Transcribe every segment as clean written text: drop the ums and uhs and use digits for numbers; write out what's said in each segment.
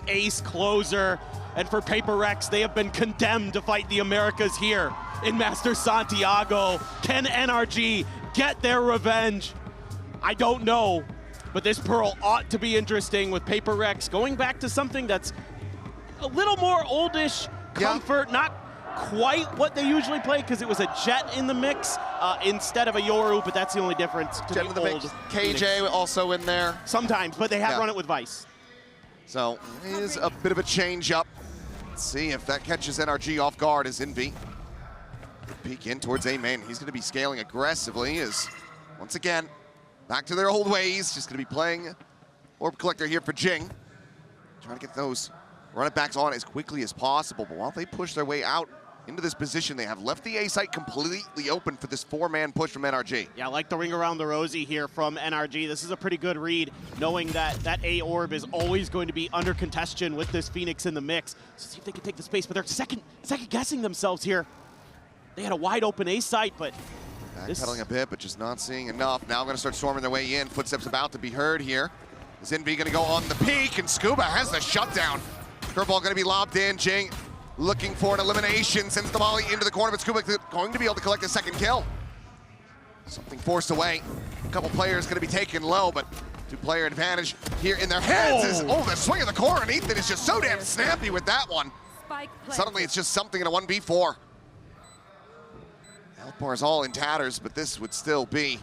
ace closer, and for PRX, they have been condemned to fight the Americas here in Masters Santiago. Can NRG get their revenge? I don't know, but this Pearl ought to be interesting with PRX going back to something that's a little more oldish comfort, not quite what they usually play because it was a Jet in the mix instead of a Yoru, but that's the only difference. Jet in the mix, KJ also in there. Sometimes, but they have run it with Vice. So it is a bit of a change up. Let's see if that catches NRG off guard as Envy. Peek in towards OMEN. He's going to be scaling aggressively as, once again, back to their old ways. Just going to be playing Orb Collector here for Jing. Trying to get those run it backs on as quickly as possible. But while they push their way out into this position, they have left the A site completely open for this four-man push from NRG. Yeah, I like the ring around the rosy here from NRG. This is a pretty good read, knowing that that A orb is always going to be under contention with this Phoenix in the mix. So see if they can take the space, but they're second guessing themselves here. They had a wide open A site, but backpedaling a bit, but just not seeing enough. Now going to start storming their way in. Footsteps about to be heard here. Is Envy going to go on the peak, and Scuba has the shutdown. Curveball going to be lobbed in. Jing looking for an elimination, sends the volley into the corner, but Scuba going to be able to collect a second kill. Something forced away. A couple players going to be taken low, but two-player advantage here in their hands. The swing of the core, and Ethan is just so damn snappy with that one. Suddenly it's just something in a 1v4. Health bar is all in tatters, but this would still be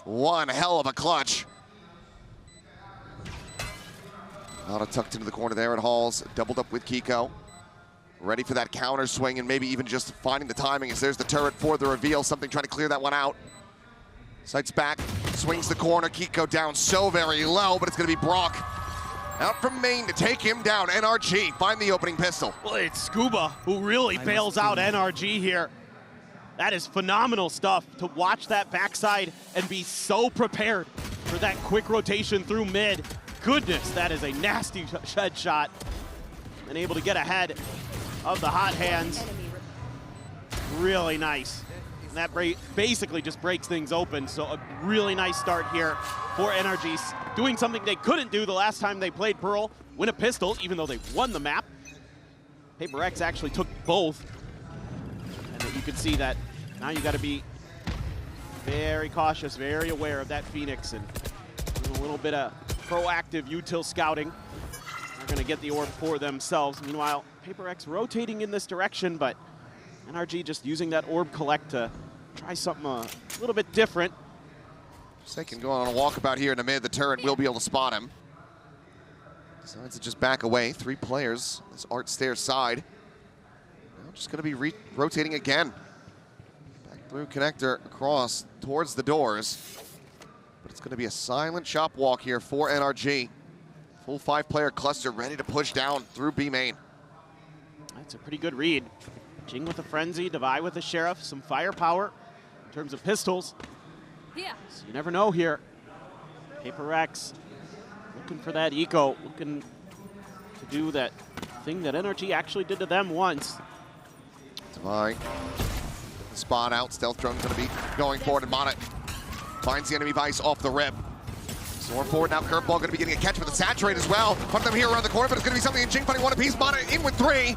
one hell of a clutch. Nada tucked into the corner there at Halls, doubled up with Kiko. Ready for that counter swing and maybe even just finding the timing as there's the turret for the reveal. Something trying to clear that one out. Sights back, swings the corner. Kiko down so very low, but it's going to be Brock out from main to take him down. NRG find the opening pistol. Well, it's Scuba who really bails out NRG here. That is phenomenal stuff to watch that backside and be so prepared for that quick rotation through mid. Goodness, that is a nasty shed shot. And able to get ahead of the hot hands. Really nice. And that basically just breaks things open. So a really nice start here for NRG. Doing something they couldn't do the last time they played Pearl. Win a pistol, even though they won the map. PRX actually took both. And you can see that now you got to be very cautious, very aware of that Phoenix, and a little bit of proactive util scouting. They're going to get the orb for themselves. Meanwhile, PRX rotating in this direction, but NRG just using that orb collect to try something a little bit different. Second going on a walkabout here in the mid. The turret will be able to spot him. Decides to just back away. Three players. This Art Stair side. Now just going to be rotating again. Back through connector across towards the doors. But it's going to be a silent shop walk here for NRG. Full five-player cluster ready to push down through B main. That's a pretty good read. Jing with a frenzy, Devi with a sheriff, some firepower in terms of pistols. Yeah. So you never know here. PRX looking for that eco, looking to do that thing that NRG actually did to them once. Devi, spot out, stealth drone's gonna be going forward, and Monit finds the enemy Vice off the rip. Storm forward now, curveball gonna be getting a catch with the saturate as well. One of them here around the corner, but it's gonna be something in Jing finding one apiece. Monit in with three.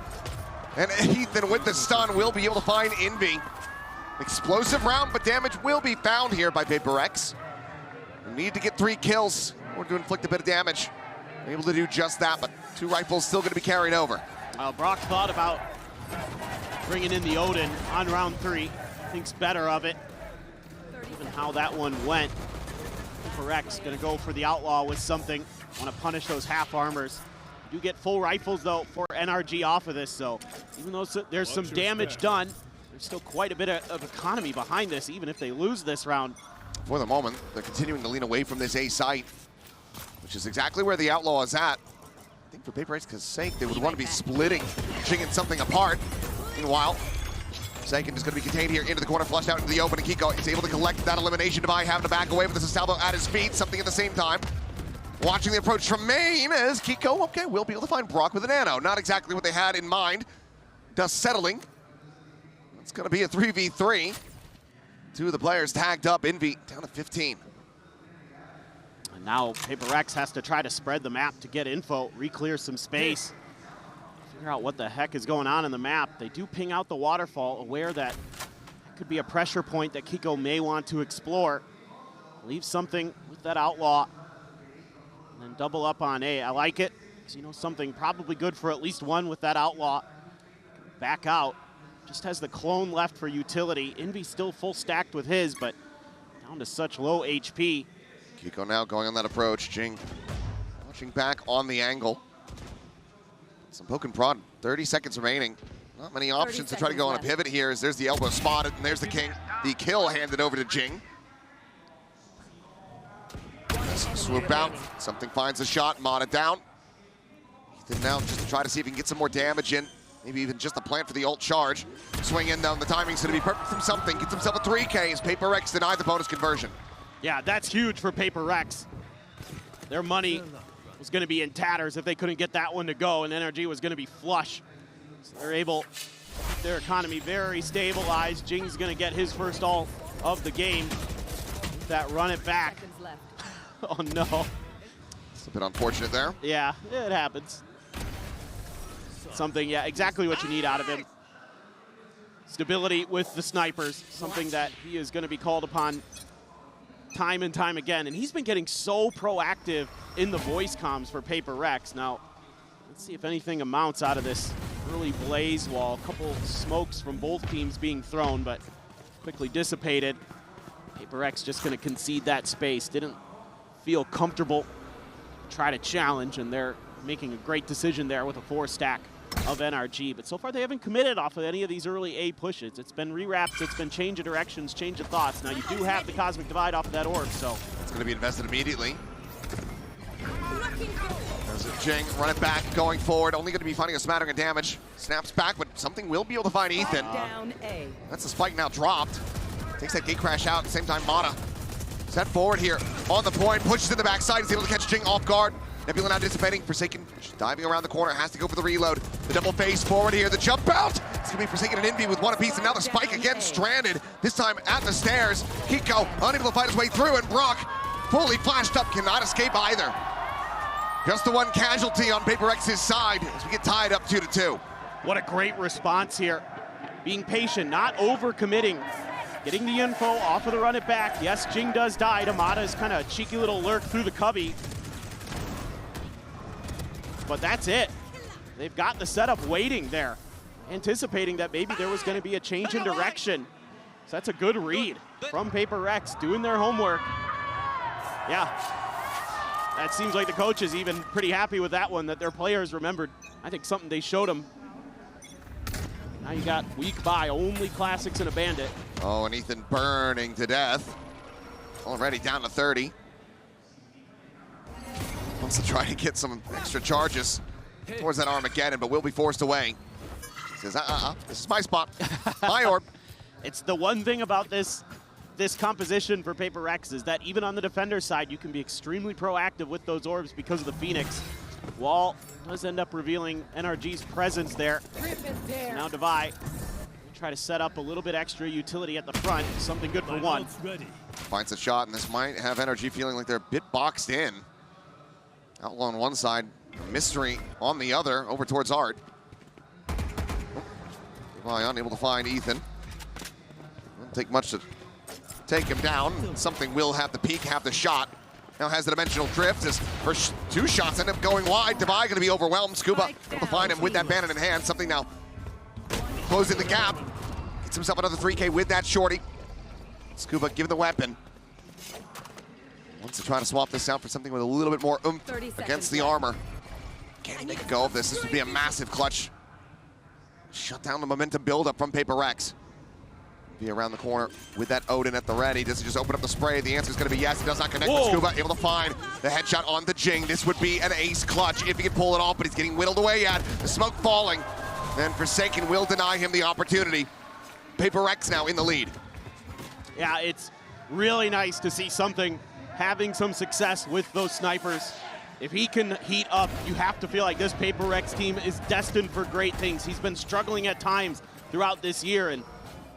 And Ethan with the stun will be able to find Envy. Explosive round, but damage will be found here by PRX. Need to get 3 kills or to inflict a bit of damage. Able to do just that, but 2 rifles still gonna be carried over. Brock thought about bringing in the Odin on round 3. Thinks better of it. Even how that one went. PRX gonna go for the Outlaw with something. Want to punish those half armors. You do get full rifles though for NRG off of this, so even though there's some damage done, there's still quite a bit of economy behind this, even if they lose this round. For the moment, they're continuing to lean away from this A site, which is exactly where the Outlaw is at. I think for PRX's sake, they would want to be splitting, jigging something apart. Meanwhile, Second is going to be contained here into the corner, flushed out into the open, and Kiko is able to collect that elimination. Devi having to back away with the Salvo at his feet, something at the same time. Watching the approach from main as Kiko, okay, will be able to find Brock with a nano. Not exactly what they had in mind. Dust settling. It's going to be a 3v3. Two of the players tagged up. Envy down to 15. And now PRX has to try to spread the map to get info, re-clear some space, figure out what the heck is going on in the map. They do ping out the waterfall, aware that it could be a pressure point that Kiko may want to explore. Leave something with that outlaw, and then double up on A. I like it, because you know something probably good for at least one with that outlaw. Back out, just has the clone left for utility. Envy still full stacked with his, but down to such low HP. Kiko now going on that approach. Jing watching back on the angle. Some poke and prod, 30 seconds remaining. Not many options to try to go on a pivot here, as there's the elbow spotted, and there's the king. The kill handed over to Jing. Swoop out, something finds a shot, Mata down. Ethan now just to try to see if he can get some more damage in. Maybe even just a plant for the ult charge. Swing in down, the timing's gonna be perfect from something. Gets himself a 3K as PRX denied the bonus conversion. Yeah, that's huge for PRX. Their money was gonna be in tatters if they couldn't get that one to go, and NRG was gonna be flush. So they're able, their economy very stabilized. Jing's gonna get his first ult of the game. That run it back. Oh no. It's a bit unfortunate there. Yeah, it happens. Something, yeah, exactly what you need out of him. Stability with the snipers, something that he is going to be called upon time and time again. And he's been getting so proactive in the voice comms for PRX. Now, let's see if anything amounts out of this early blaze wall. A couple smokes from both teams being thrown, but quickly dissipated. PRX just going to concede that space. Didn't feel comfortable, try to challenge, and they're making a great decision there with a 4-stack of NRG. But so far they haven't committed off of any of these early A pushes. It's been rewraps, it's been change of directions, change of thoughts. Now you do have the Cosmic Divide off of that orb, so. It's going to be invested immediately. There's a Jing, run it back, going forward. Only going to be finding a smattering of damage. Snaps back, but something will be able to find Ethan. That's the spike now dropped. Takes that gate crash out, at the same time Mata. Set forward here, on the point, pushes in the backside, is able to catch Jing off guard. Nebula now dissipating, Forsaken diving around the corner, has to go for the reload. The double face forward here, the jump out! It's gonna be Forsaken and Envy with one apiece, and now the spike again stranded, this time at the stairs. Kiko unable to fight his way through, and Brock, fully flashed up, cannot escape either. Just the one casualty on PRX's side as we get tied up 2-2. What a great response here. Being patient, not over-committing. Getting the info off of the run it back. Yes, Jing does die. Mata's kind of a cheeky little lurk through the cubby. But that's it. They've got the setup waiting there, anticipating that maybe there was going to be a change in direction. So that's a good read from PRX, doing their homework. Yeah, that seems like the coach is even pretty happy with that one, that their players remembered. I think something they showed them. Now you got weak buy, only classics and a bandit. Oh, and Ethan burning to death. Already down to 30. Wants to try to get some extra charges towards that Armageddon, but will be forced away. He says, this is my spot, my orb. It's the one thing about this composition for PRX is that even on the defender side, you can be extremely proactive with those orbs because of the Phoenix. Wall does end up revealing NRG's presence there. Now Devi try to set up a little bit extra utility at the front, something good for one. Finds a shot, and this might have NRG feeling like they're a bit boxed in. Outlaw on one side, Mystery on the other, over towards Art. Devi unable to find Ethan. Won't take much to take him down. Something will have the peak, have the shot. Now has the dimensional drift. His first 2 shots end up going wide. Devi going to be overwhelmed. Scuba able to find him with that bandit in hand. Something now closing the gap. Gets himself another 3K with that shorty. Scuba given the weapon. Wants to try to swap this out for something with a little bit more oomph against the armor. Can't make a go of this. This would be a massive clutch. Shut down the momentum buildup from PRX. Be around the corner with that Odin at the ready. Does he just open up the spray? The answer is going to be yes. He does not connect with Scuba. Able to find the headshot on the Jing. This would be an ace clutch if he could pull it off, but he's getting whittled away at. The smoke falling. Then Forsaken will deny him the opportunity. PRX now in the lead. Yeah, it's really nice to see something having some success with those snipers. If he can heat up, you have to feel like this PRX team is destined for great things. He's been struggling at times throughout this year, and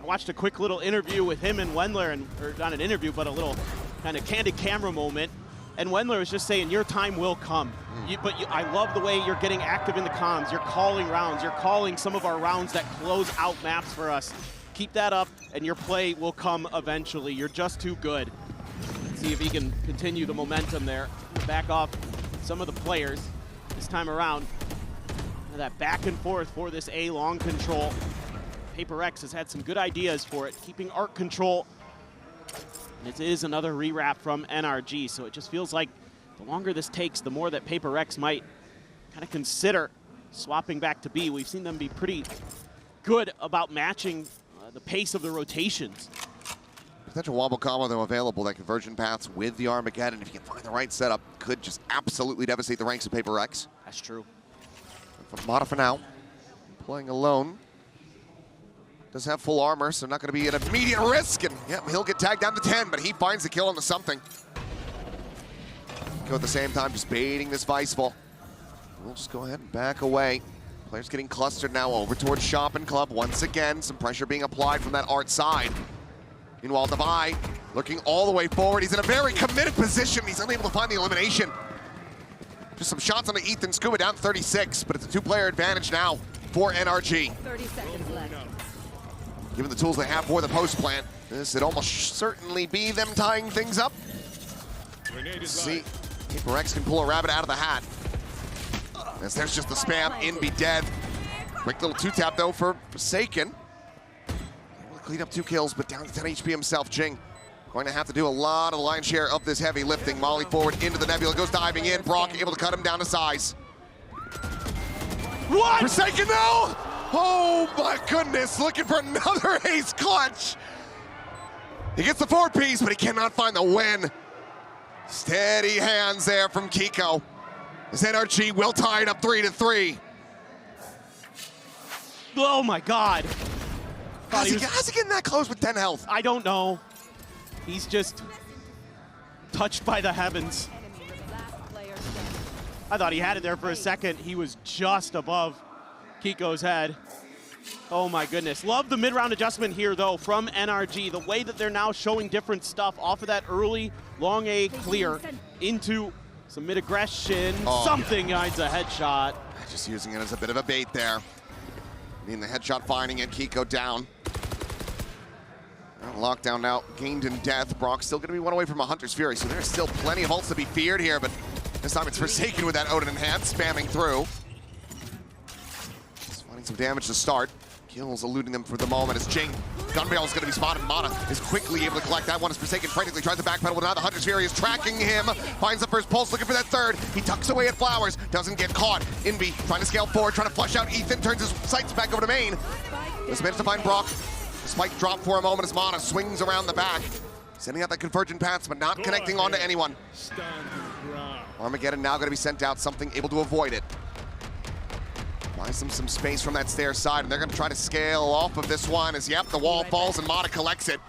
I watched a quick little interview with him and Wendler, or not an interview, but a little kind of candid camera moment And Wendler was just saying, your time will come. I love the way you're getting active in the comms. You're calling rounds. You're calling some of our rounds that close out maps for us. Keep that up, and your play will come eventually. You're just too good. Let's see if he can continue the momentum there. Back off some of the players this time around. That back and forth for this A long control. PRX has had some good ideas for it, keeping arc control. And it is another rewrap from NRG, so it just feels like the longer this takes, the more that PRX might kind of consider swapping back to B. We've seen them be pretty good about matching the pace of the rotations. Potential wombo combo, though, available. That conversion paths with the Armageddon, if you can find the right setup, could just absolutely devastate the ranks of PRX. That's true. From Mata for now, playing alone. Does have full armor, so not going to be an immediate risk. And yeah, he'll get tagged down to 10, but he finds the kill on the something. Go at the same time, just baiting this Vice ball. We'll just go ahead and back away. Players getting clustered now over towards Shop and Club. Once again, some pressure being applied from that Art side. Meanwhile, Devi looking all the way forward. He's in a very committed position. He's unable to find the elimination. Just some shots on the Ethan Scuba, down 36, but it's a two-player advantage now for NRG. 30 seconds left. Given the tools they have for the post plant, this would almost certainly be them tying things up. See, PRX can pull a rabbit out of the hat. As there's just the spam, Inby dead. Quick little two-tap though for Forsaken. Able to clean up 2 kills, but down to 10 HP himself. Jing going to have to do a lot of the lion's share of this heavy lifting. Molly forward into the Nebula, goes diving in. Brock able to cut him down to size. What? Forsaken though! Oh my goodness, looking for another ace clutch. He gets the 4-piece, but he cannot find the win. Steady hands there from Kiko. As NRG will tie it up 3-3. Oh my God. How's he getting that close with 10 health? I don't know. He's just touched by the heavens. I thought he had it there for a second. He was just above Kiko's head. Oh my goodness. Love the mid-round adjustment here though from NRG. The way that they're now showing different stuff off of that early long A clear into some mid-aggression. Something finds a headshot. Just using it as a bit of a bait there. Needing the headshot, finding it. Kiko down. Lockdown now, gained in death. Brock's still going to be one away from a Hunter's Fury, so there's still plenty of ults to be feared here, but this time it's Forsaken with that Odin in hand, spamming through. Just finding some damage to start. Kills eluding them for the moment as Jing. Gun barrel is going to be spotted. Mana is quickly able to collect that one as Forsaken frantically tries to backpedal, but now the Hunter's Fury is tracking him. Finds the first pulse, looking for that third. He tucks away at Flowers, doesn't get caught. Inby trying to scale forward, trying to flush out Ethan, turns his sights back over to main. Just managed to find Brock. The spike drop for a moment as Mana swings around the back. Sending out that convergent paths, but not connecting onto anyone. Armageddon now going to be sent out, something able to avoid it. Buys them some space from that stair side, and they're going to try to scale off of this one as, yep, the wall falls and Mana collects it.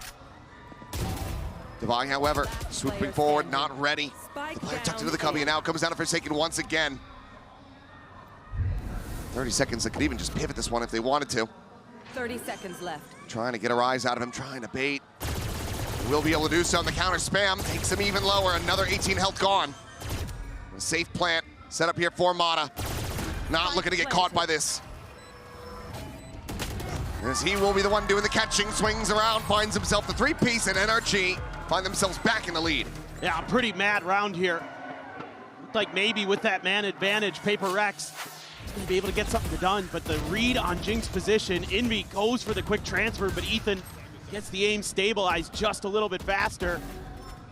Devi, however, swooping forward, not ready. The player tucked into the cubby, and now comes down to Forsaken once again. 30 seconds, they could even just pivot this one if they wanted to. 30 seconds left. Trying to get a rise out of him, trying to bait. Will be able to do so, and the counter spam takes him even lower. Another 18 health gone. A safe plant set up here for Mata. Not looking to get caught by this. As he will be the one doing the catching, swings around, finds himself the 3-piece, and NRG find themselves back in the lead. Yeah, pretty mad round here. Looked like maybe with that man advantage, PRX gonna be able to get something done, but the read on Jing's position, Inby goes for the quick transfer, but Ethan gets the aim stabilized just a little bit faster.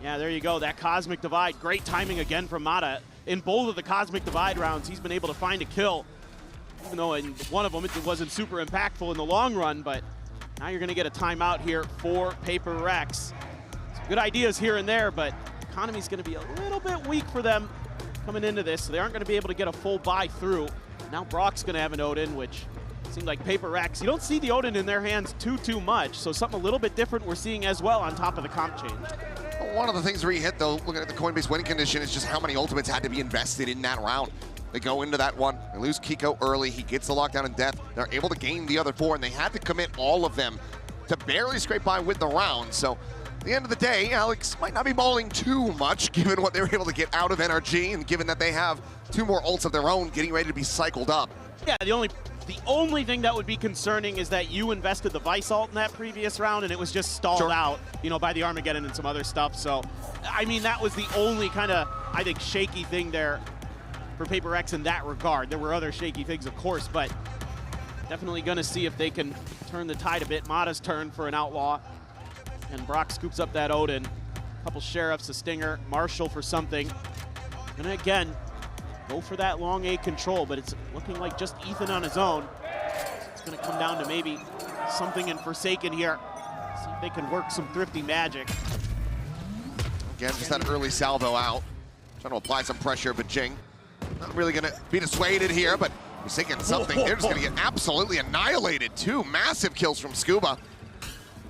Yeah, there you go, that Cosmic Divide. Great timing again from Mata. In both of the Cosmic Divide rounds, he's been able to find a kill, even though in one of them it wasn't super impactful in the long run, but now you're gonna get a timeout here for PRX. Some good ideas here and there, but economy's gonna be a little bit weak for them coming into this, so they aren't gonna be able to get a full buy through. Now Brock's gonna have an Odin, which seemed like PRX. You don't see the Odin in their hands too much, so something a little bit different we're seeing as well on top of the comp change. One of the things where you hit, though, looking at the Coinbase win condition, is just how many ultimates had to be invested in that round. They go into that one, they lose Kiko early, he gets the lockdown in death, they're able to gain the other 4, and they had to commit all of them to barely scrape by with the round. So At the end of the day, Alex might not be balling too much given what they were able to get out of NRG and given that they have 2 more ults of their own getting ready to be cycled up. Yeah, the only thing that would be concerning is that you invested the Vice ult in that previous round and it was just stalled out, you know, by the Armageddon and some other stuff. So, I mean, that was the only kind of, I think, shaky thing there for PRX in that regard. There were other shaky things, of course, but definitely going to see if they can turn the tide a bit. Mata's turn for an Outlaw. And Brock scoops up that Odin. A couple Sheriffs, a Stinger, Marshall for something. And again, go for that long A control, but it's looking like just Ethan on his own. So it's going to come down to maybe something in Forsaken here. See if they can work some thrifty magic. Again, just that early salvo out. Trying to apply some pressure, but Jing not really going to be dissuaded here, but Forsaken something. They're just going to get absolutely annihilated. 2 massive kills from Scuba.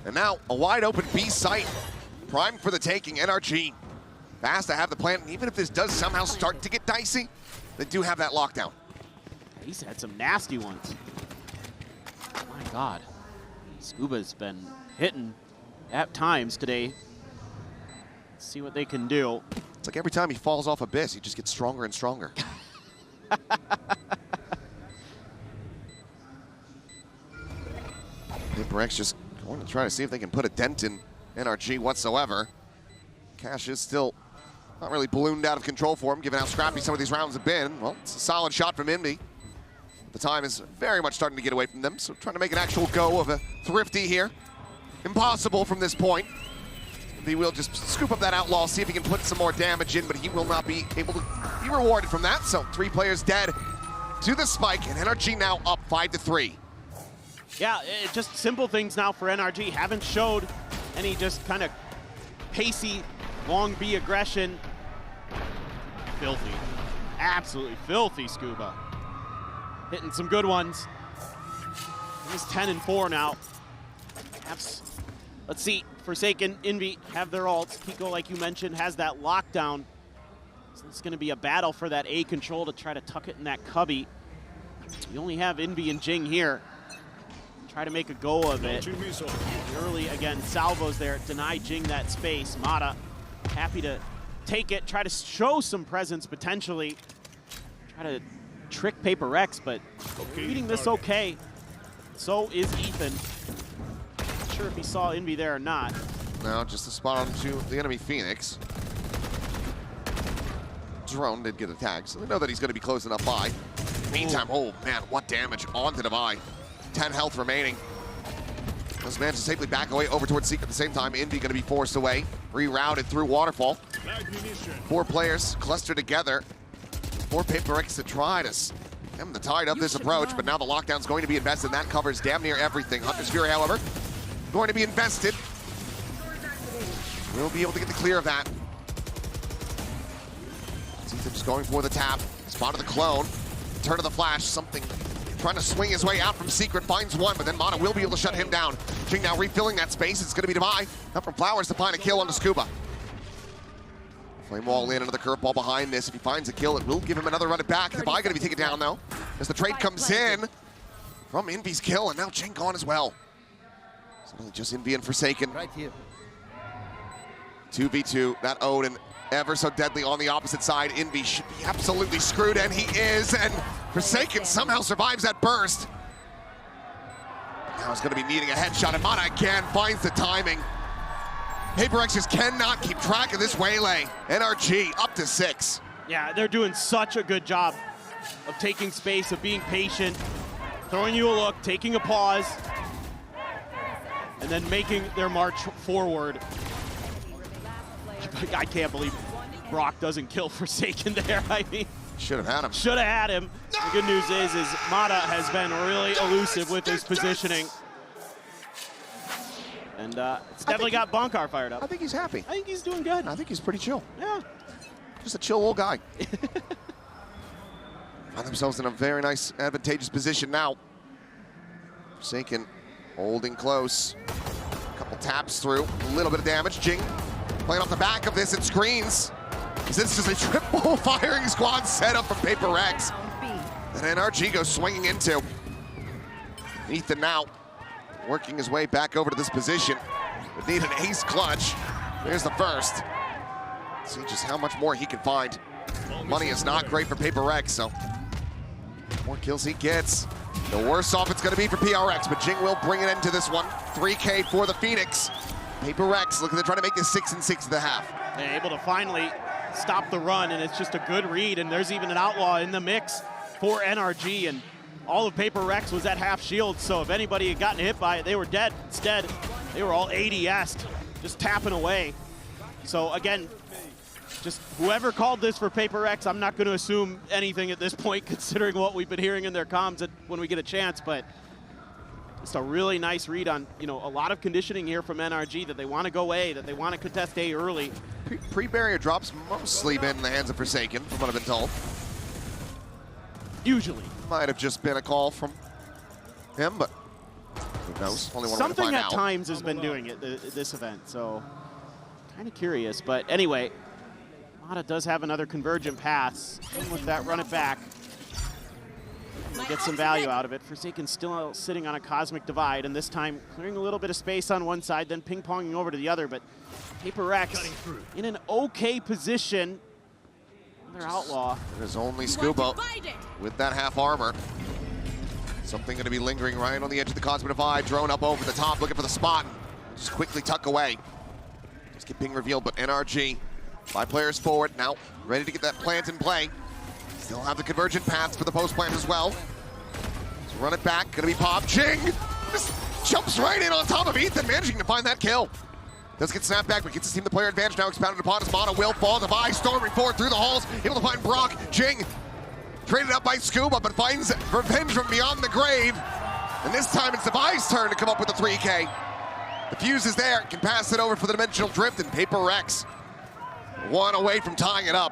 And now a wide open B site, primed for the taking. NRG fast to have the plan, and even if this does somehow start to get dicey, they do have that lockdown. He's had some nasty ones. My God, Scuba's been hitting at times today. Let's see what they can do. It's like every time he falls off Abyss, he just gets stronger and stronger. PRX just going to try to see if they can put a dent in NRG whatsoever. Cash is still not really ballooned out of control for him, given how scrappy some of these rounds have been. Well, it's a solid shot from Envy. The time is very much starting to get away from them, so trying to make an actual go of a thrifty here. Impossible from this point. He will just scoop up that Outlaw, see if he can put some more damage in, but he will not be able to be rewarded from that. So 3 players dead to the spike, and NRG now up 5-3. Yeah, just simple things now for NRG. Haven't showed any just kind of pacey, long B aggression. Filthy. Absolutely filthy, Scuba. Hitting some good ones. He's 10-4 now. Let's see, Forsaken, Envy have their ults. Pico, like you mentioned, has that lockdown. So it's going to be a battle for that A control to try to tuck it in that cubby. You only have Envy and Jing here. Try to make a go of it. Early, again, salvos there, deny Jing that space. Mata happy to take it, try to show some presence potentially. Try to trick PRX, but reading this okay. So is Ethan. Not sure if he saw Envy there or not. No, just a spot onto the enemy Phoenix. Drone did get a tag, so they know that he's going to be close enough by. Meantime, oh man, what damage onto Devi. 10 health remaining. Those manages to safely back away over towards Secret at the same time. Envy going to be forced away, rerouted through Waterfall. 4 players clustered together for PRX to try to stem the tide of this approach, but now the lockdown's going to be invested, and that covers damn near everything. Hunter's Fury, however, going to be invested. We'll be able to get the clear of that. Ethan just going for the tap. Spotted the clone. Turn of the flash, something trying to swing his way out from Secret, finds one, but then Mata will be able to shut him down. Jing now refilling that space. It's going to be Devi. Up from Flowers to find a kill on the Scuba. Flame Wall in, another curveball behind this. If he finds a kill, it will give him another run it back. Devi going to be taken down, though, as the trade comes in from Envy's kill, and now Jing gone as well. So only just Envy and Forsaken. Right here. 2v2, that Odin ever so deadly on the opposite side. Envy should be absolutely screwed, and he is, and Forsaken somehow survives that burst. Now he's going to be needing a headshot, and Mata again finds the timing. PRX just cannot keep track of this waylay. NRG up to 6. Yeah, they're doing such a good job of taking space, of being patient, throwing you a look, taking a pause, and then making their march forward. I can't believe Brock doesn't kill Forsaken there. I mean, should have had him. Should have had him. The good news is Mata has been really elusive with his positioning. And it's definitely got Bonkar fired up. I think he's happy. I think he's doing good. I think he's pretty chill. Yeah. Just a chill old guy. Find themselves in a very nice, advantageous position now. Forsaken holding close. A couple taps through, a little bit of damage. Jing playing off the back of this, it screens. This is a triple firing squad setup from PRX that NRG goes swinging into. Ethan now working his way back over to this position. Would need an ace clutch. There's the first. See just how much more he can find. Money is not great for PRX, so the more kills he gets, the worse off it's going to be for PRX. But Jing will bring it into this one. 3K for the Phoenix. PRX looking to try to make this 6 and 6 at the half. They're able to finally stop the run, and it's just a good read. And there's even an outlaw in the mix for NRG, and all of PRX was at half shield. So if anybody had gotten hit by it, they were dead. Instead, they were all ADS'd, just tapping away. So again, just whoever called this for PRX, I'm not going to assume anything at this point, considering what we've been hearing in their comms when we get a chance. But just a really nice read on, a lot of conditioning here from NRG that they want to go A, that they want to contest A early. Pre-barrier drops mostly been in the hands of Forsaken, from what I've been told. Usually. Might have just been a call from him, but who knows? Only one way to Something find at out. times has been doing it this event, so kind of curious. But anyway, Mata does have another convergent pass. And with that, run it back. Get some value out of it. Forsaken still sitting on a cosmic divide, and this time clearing a little bit of space on one side, then ping-ponging over to the other. But PRX in an okay position. Another outlaw. There's only Scuba with that half armor. Something going to be lingering right on the edge of the cosmic divide. Drone up over the top, looking for the spot. Just quickly tuck away. Just get ping revealed, but NRG, 5 players forward, now ready to get that plant in play. Still have the convergent paths for the post plant as well. So run it back, gonna be popped. Jing just jumps right in on top of Ethan, managing to find that kill. Does get snapped back, but gets his team the player advantage now expounded upon as Mata will fall. Devi storming forward through the halls, able to find Brock. Jing traded up by Scuba, but finds revenge from beyond the grave. And this time it's Devi's turn to come up with the 3K. The fuse is there, can pass it over for the dimensional drift, and PRX one away from tying it up.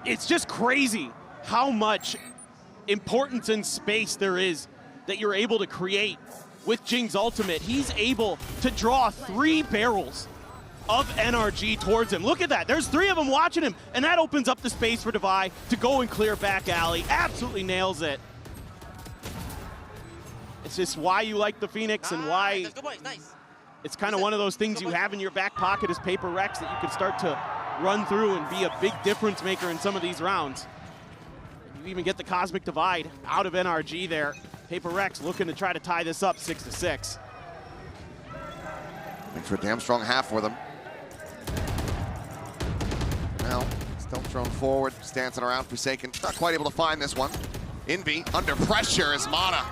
It's just crazy how much importance and space there is that you're able to create with Jing's ultimate. He's able to draw 3 barrels of NRG towards him. Look at that, there's 3 of them watching him, and that opens up the space for Devi to go and clear back alley. Absolutely nails it. It's just why you like the Phoenix and why it's kind of one of those things you have in your back pocket as PRX that you can start to run through and be a big difference maker in some of these rounds. You even get the cosmic divide out of NRG there. PRX looking to try to tie this up 6 to 6. Makes for a damn strong half for them. Now, stealth drone forward, just dancing around. Forsaken, not quite able to find this one. Envy under pressure as Mata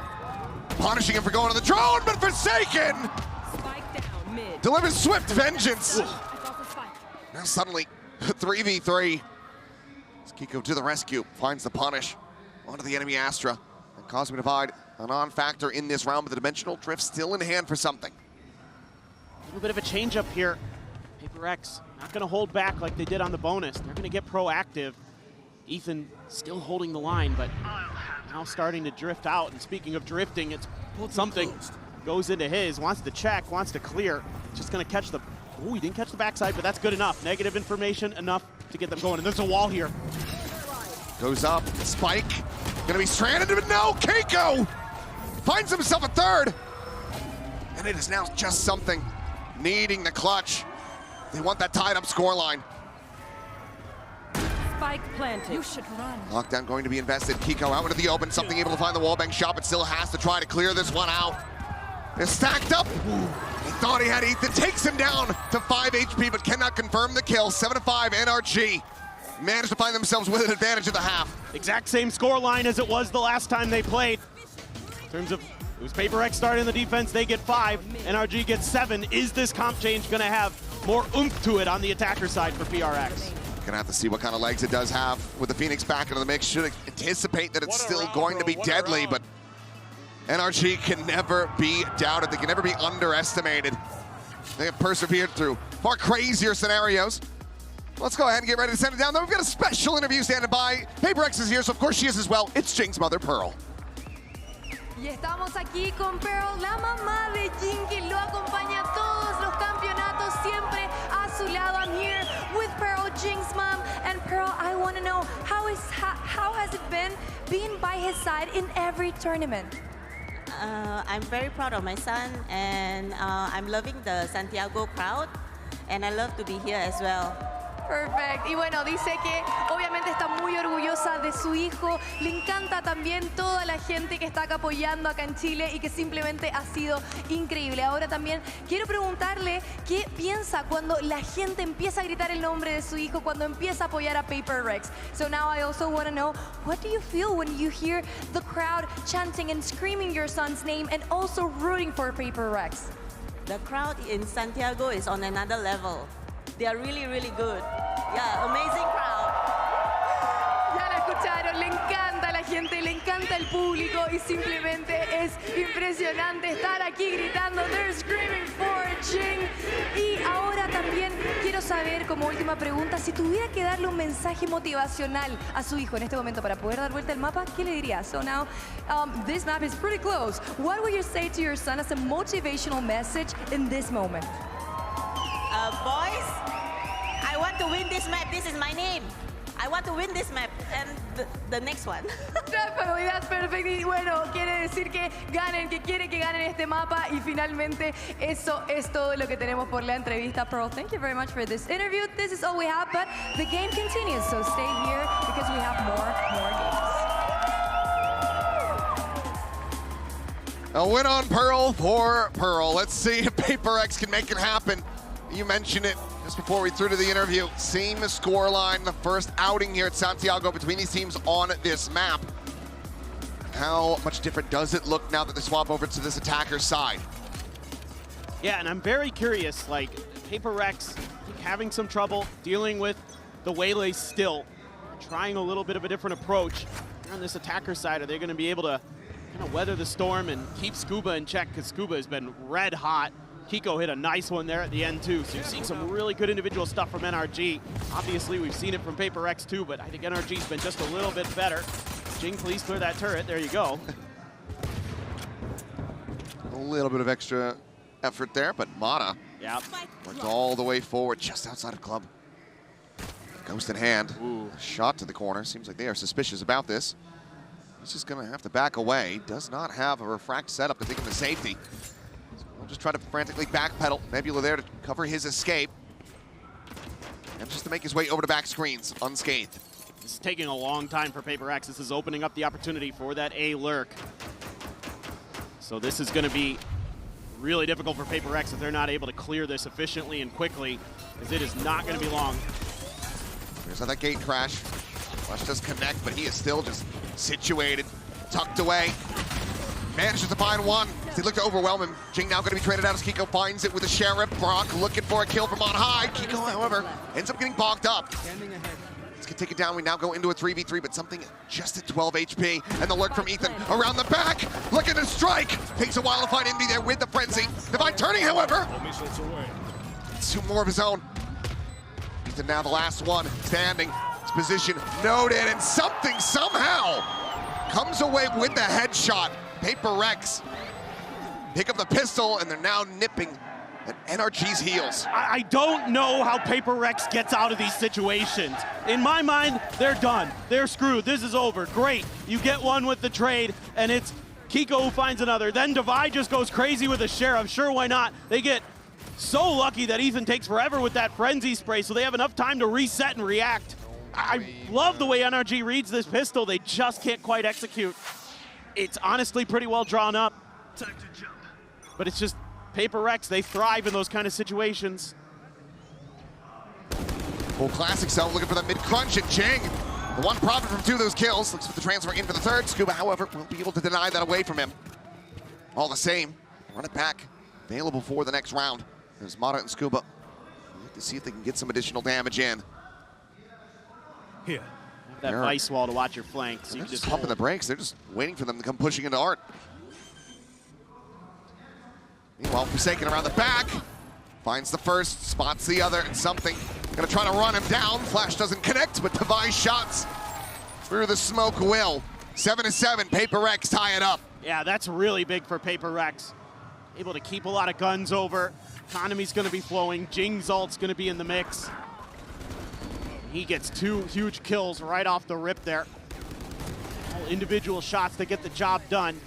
punishing him for going to the drone, but Forsaken delivers swift vengeance. Now suddenly, 3v3. Kiko to the rescue, finds the punish onto the enemy Astra. And Cosmic Divide, a non-factor in this round, but the dimensional drift still in hand for something. A little bit of a change up here. PRX not going to hold back like they did on the bonus. They're going to get proactive. Ethan still holding the line, but now starting to drift out. And speaking of drifting, it's something goes into his, wants to check, wants to clear. Just going to catch the, oh, he didn't catch the backside, but that's good enough. Negative information enough to get them going. And there's a wall here. Goes up, Spike, gonna be stranded, but no, Keiko finds himself a 3rd. And it is now just something needing the clutch. They want that tied up scoreline. Spike planted. You should run. Lockdown going to be invested. Keiko out into the open, something able to find the wallbang shot, but still has to try to clear this one out. They're stacked up. He thought he had Ethan, takes him down to 5 HP, but cannot confirm the kill. 7 to 5, NRG managed to find themselves with an advantage at the half. Exact same score line as it was the last time they played. In terms of, it was PRX starting the defense, they get 5, NRG gets 7. Is this comp change gonna have more oomph to it on the attacker side for PRX? Gonna have to see what kind of legs it does have with the Phoenix back into the mix. Should anticipate that it's still going to be deadly, but NRG can never be doubted. They can never be underestimated. They have persevered through far crazier scenarios. Let's go ahead and get ready to send it down. Then we've got a special interview standing by. PRX is here, so of course she is as well. It's Jing's mother, Pearl. Y estamos aquí con Pearl, la mamá de Jing, que lo acompaña a todos los campeonatos, siempre a su lado. I'm here with Pearl, Jing's mom. And Pearl, I want to know, how has it been being by his side in every tournament? I'm very proud of my son, and I'm loving the Santiago crowd, and I love to be here as well. Perfect. Y bueno, dice que obviamente está muy orgullosa de su hijo. Le encanta también toda la gente que está acá apoyando acá en Chile y que simplemente ha sido increíble. Ahora también quiero preguntarle qué piensa cuando la gente empieza a gritar el nombre de su hijo, cuando empieza a apoyar a PRX. So now I also want to know, what do you feel when you hear the crowd chanting and screaming your son's name and also rooting for PRX? The crowd in Santiago is on another level. They are really, really good. Yeah, amazing crowd. Ya la escucharon, le encanta a la gente, le encanta el público y simplemente es impresionante estar aquí gritando, they're screaming for Jing. Y ahora también quiero saber, como última pregunta, si tuviera que darle un mensaje motivacional a su hijo en este momento para poder dar vuelta al mapa, ¿qué le diría? So now, this map is pretty close. What would you say to your son as a motivational message in this moment? Boys, I want to win this map. This is my name. I want to win this map and the next one. Definitely, that's perfect. Y bueno, quiere decir que ganen, que quiere que ganen este mapa. Y finalmente, eso es todo lo que tenemos por la entrevista. Pearl, thank you very much for this interview. This is all we have, but the game continues. So stay here because we have more games. A win on Pearl for Pearl. Let's see if PRX can make it happen. You mentioned it just before we threw to the interview. Same scoreline, the first outing here at Santiago between these teams on this map. How much different does it look now that they swap over to this attacker side? Yeah, and I'm very curious, like, PRX having some trouble dealing with the waylays still, trying a little bit of a different approach. On this attacker side, are they going to be able to kind of weather the storm and keep Scuba in check? Because Scuba has been red hot. Kiko hit a nice one there at the end too, so you're seeing some really good individual stuff from NRG. Obviously, we've seen it from PRX too, but I think NRG's been just a little bit better. Jing, please clear that turret. There you go. A little bit of extra effort there, but Mana worked all the way forward, just outside of club. Ghost in hand. Ooh. Shot to the corner. Seems like they are suspicious about this. He's just going to have to back away. Does not have a refract setup to take him to safety. We'll just try to frantically backpedal. Nebula there to cover his escape. And just to make his way over to back screens, unscathed. This is taking a long time for PRX. This is opening up the opportunity for that A lurk. So this is going to be really difficult for PRX if they're not able to clear this efficiently and quickly, because it is not going to be long. There's that gate crash. Flush does connect, but he is still just situated, tucked away. Manages to find one. They look to overwhelm him. Jing now going to be traded out as Kiko finds it with the Sheriff. Brock looking for a kill from on high. Kiko, however, ends up getting bogged up. Let's take it down. We now go into a 3v3, but something just at 12 HP. And the lurk from Ethan around the back. Looking to strike. Takes a while to find Envy there with the frenzy. Divine turning, however. Two more of his own. Ethan now the last one standing. His position noted, and something somehow comes away with the headshot. PRX pick up the pistol, and they're now nipping at NRG's heels. I don't know how PRX gets out of these situations. In my mind, they're done. They're screwed. This is over. Great. You get one with the trade, and it's Kiko who finds another. Then Divide just goes crazy with the Sheriff. Sure, why not? They get so lucky that Ethan takes forever with that frenzy spray, so they have enough time to reset and react. I love the way NRG reads this pistol. They just can't quite execute. It's honestly pretty well drawn up. Time to jump. But it's just PRX, they thrive in those kind of situations. Full classic zone looking for the mid-crunch, and Jing, the one profit from two of those kills, looks for the transfer in for the third. Scuba, however, won't be able to deny that away from him. All the same, run it back, available for the next round. There's Mata and Scuba. To see if they can get some additional damage in. Here. That vice wall to watch your flanks. So they're just pumping the brakes. They're just waiting for them to come pushing into Art. Meanwhile, Forsaken around the back. Finds the first, spots the other, and something. Gonna try to run him down. Flash doesn't connect, but Device shots through the smoke will. 7-7, PRX tie it up. Yeah, that's really big for PRX. Able to keep a lot of guns over. Economy's gonna be flowing. Jing's ult's gonna be in the mix. He gets two huge kills right off the rip there. All individual shots to get the job done.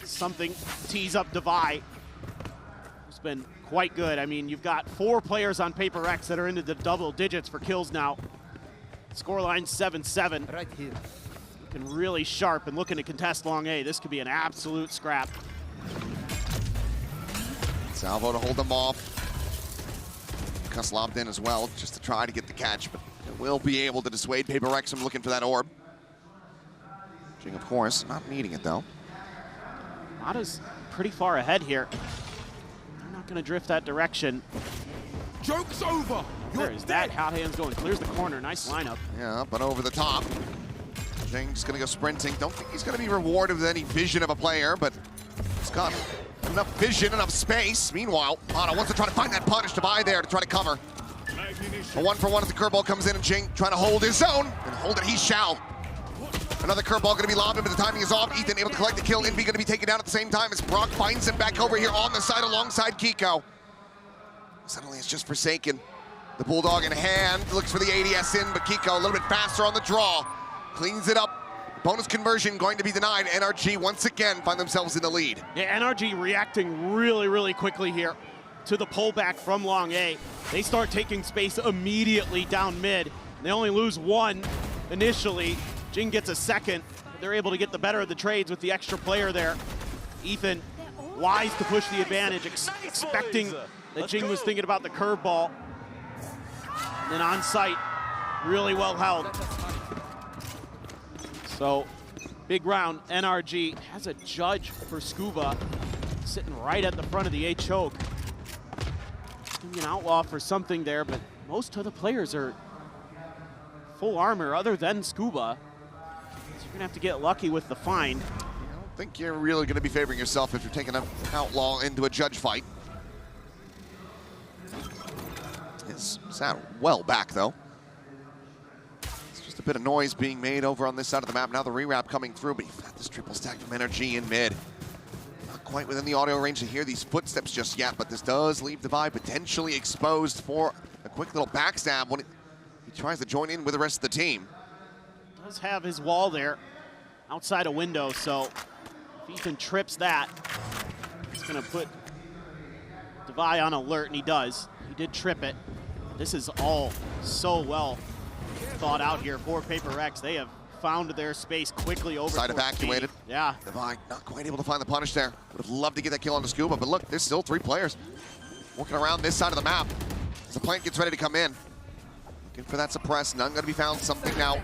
something tees up Devi, who's been quite good. I mean, you've got 4 players on PRX that are into the double digits for kills now. Scoreline 7-7. Right here. Looking really sharp and looking to contest long A. This could be an absolute scrap. Salvo to hold them off. Cuss lobbed in as well, just to try to get the catch, but it will be able to dissuade PRX from looking for that orb. Jing, of course, not needing it though. Mata's pretty far ahead here. They're not going to drift that direction. Joke's over. Where is that? Hot hands going, clears the corner. Nice lineup. Yeah, but over the top. Jing's going to go sprinting. Don't think he's going to be rewarded with any vision of a player, but he's got enough vision, enough space. Meanwhile, Mata wants to try to find that punish to buy there to try to cover. A 1-for-1 as the curveball comes in, and Jing trying to hold his own, and hold it he shall. Another curveball going to be lobbed in, but the timing is off. Ethan able to collect the kill. Envy going to be taken down at the same time as Brock finds him back over here on the side alongside Kiko. Suddenly it's just Forsaken. The Bulldog in hand, looks for the ADS in, but Kiko a little bit faster on the draw. Cleans it up. Bonus conversion going to be denied. NRG once again find themselves in the lead. Yeah, NRG reacting really, really quickly here to the pullback from long A. They start taking space immediately down mid. They only lose 1 initially. Jing gets a second. They're able to get the better of the trades with the extra player there. Ethan, wise to push the advantage, expecting that Jing was thinking about the curveball. Then on site, really well held. So, big round. NRG has a judge for Scuba sitting right at the front of the A choke. Maybe an outlaw for something there, but most of the players are full armor other than Scuba. So you're gonna have to get lucky with the find. I don't think you're really gonna be favoring yourself if you're taking an outlaw into a judge fight. It's sat well back though. Just a bit of noise being made over on this side of the map. Now the rewrap coming through, but you've got this triple stack from NRG in mid. Not quite within the audio range to hear these footsteps just yet, but this does leave Devi potentially exposed for a quick little backstab when he tries to join in with the rest of the team. Does have his wall there outside a window, so if Ethan trips that, it's gonna put Devi on alert, and he does. He did trip it. This is all so well thought out here for PRX. They have found their space quickly over. Side evacuated. Yeah. Devi not quite able to find the punish there. Would have loved to get that kill onto Scuba, but look, there's still 3 players working around this side of the map as the plant gets ready to come in. Looking for that suppress. None going to be found. Something now.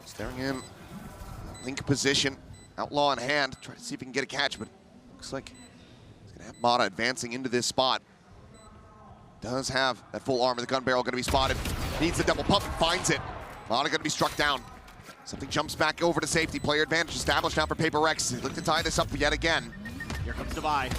Staring in. Link position. Outlaw in hand. Try to see if he can get a catch, but looks like he's going to have Mata advancing into this spot. Does have that full armor. The gun barrel going to be spotted. Needs the double pump and finds it. Mata going to be struck down. Something jumps back over to safety. Player advantage established now for PRX. They look to tie this up yet again. Here comes Devi.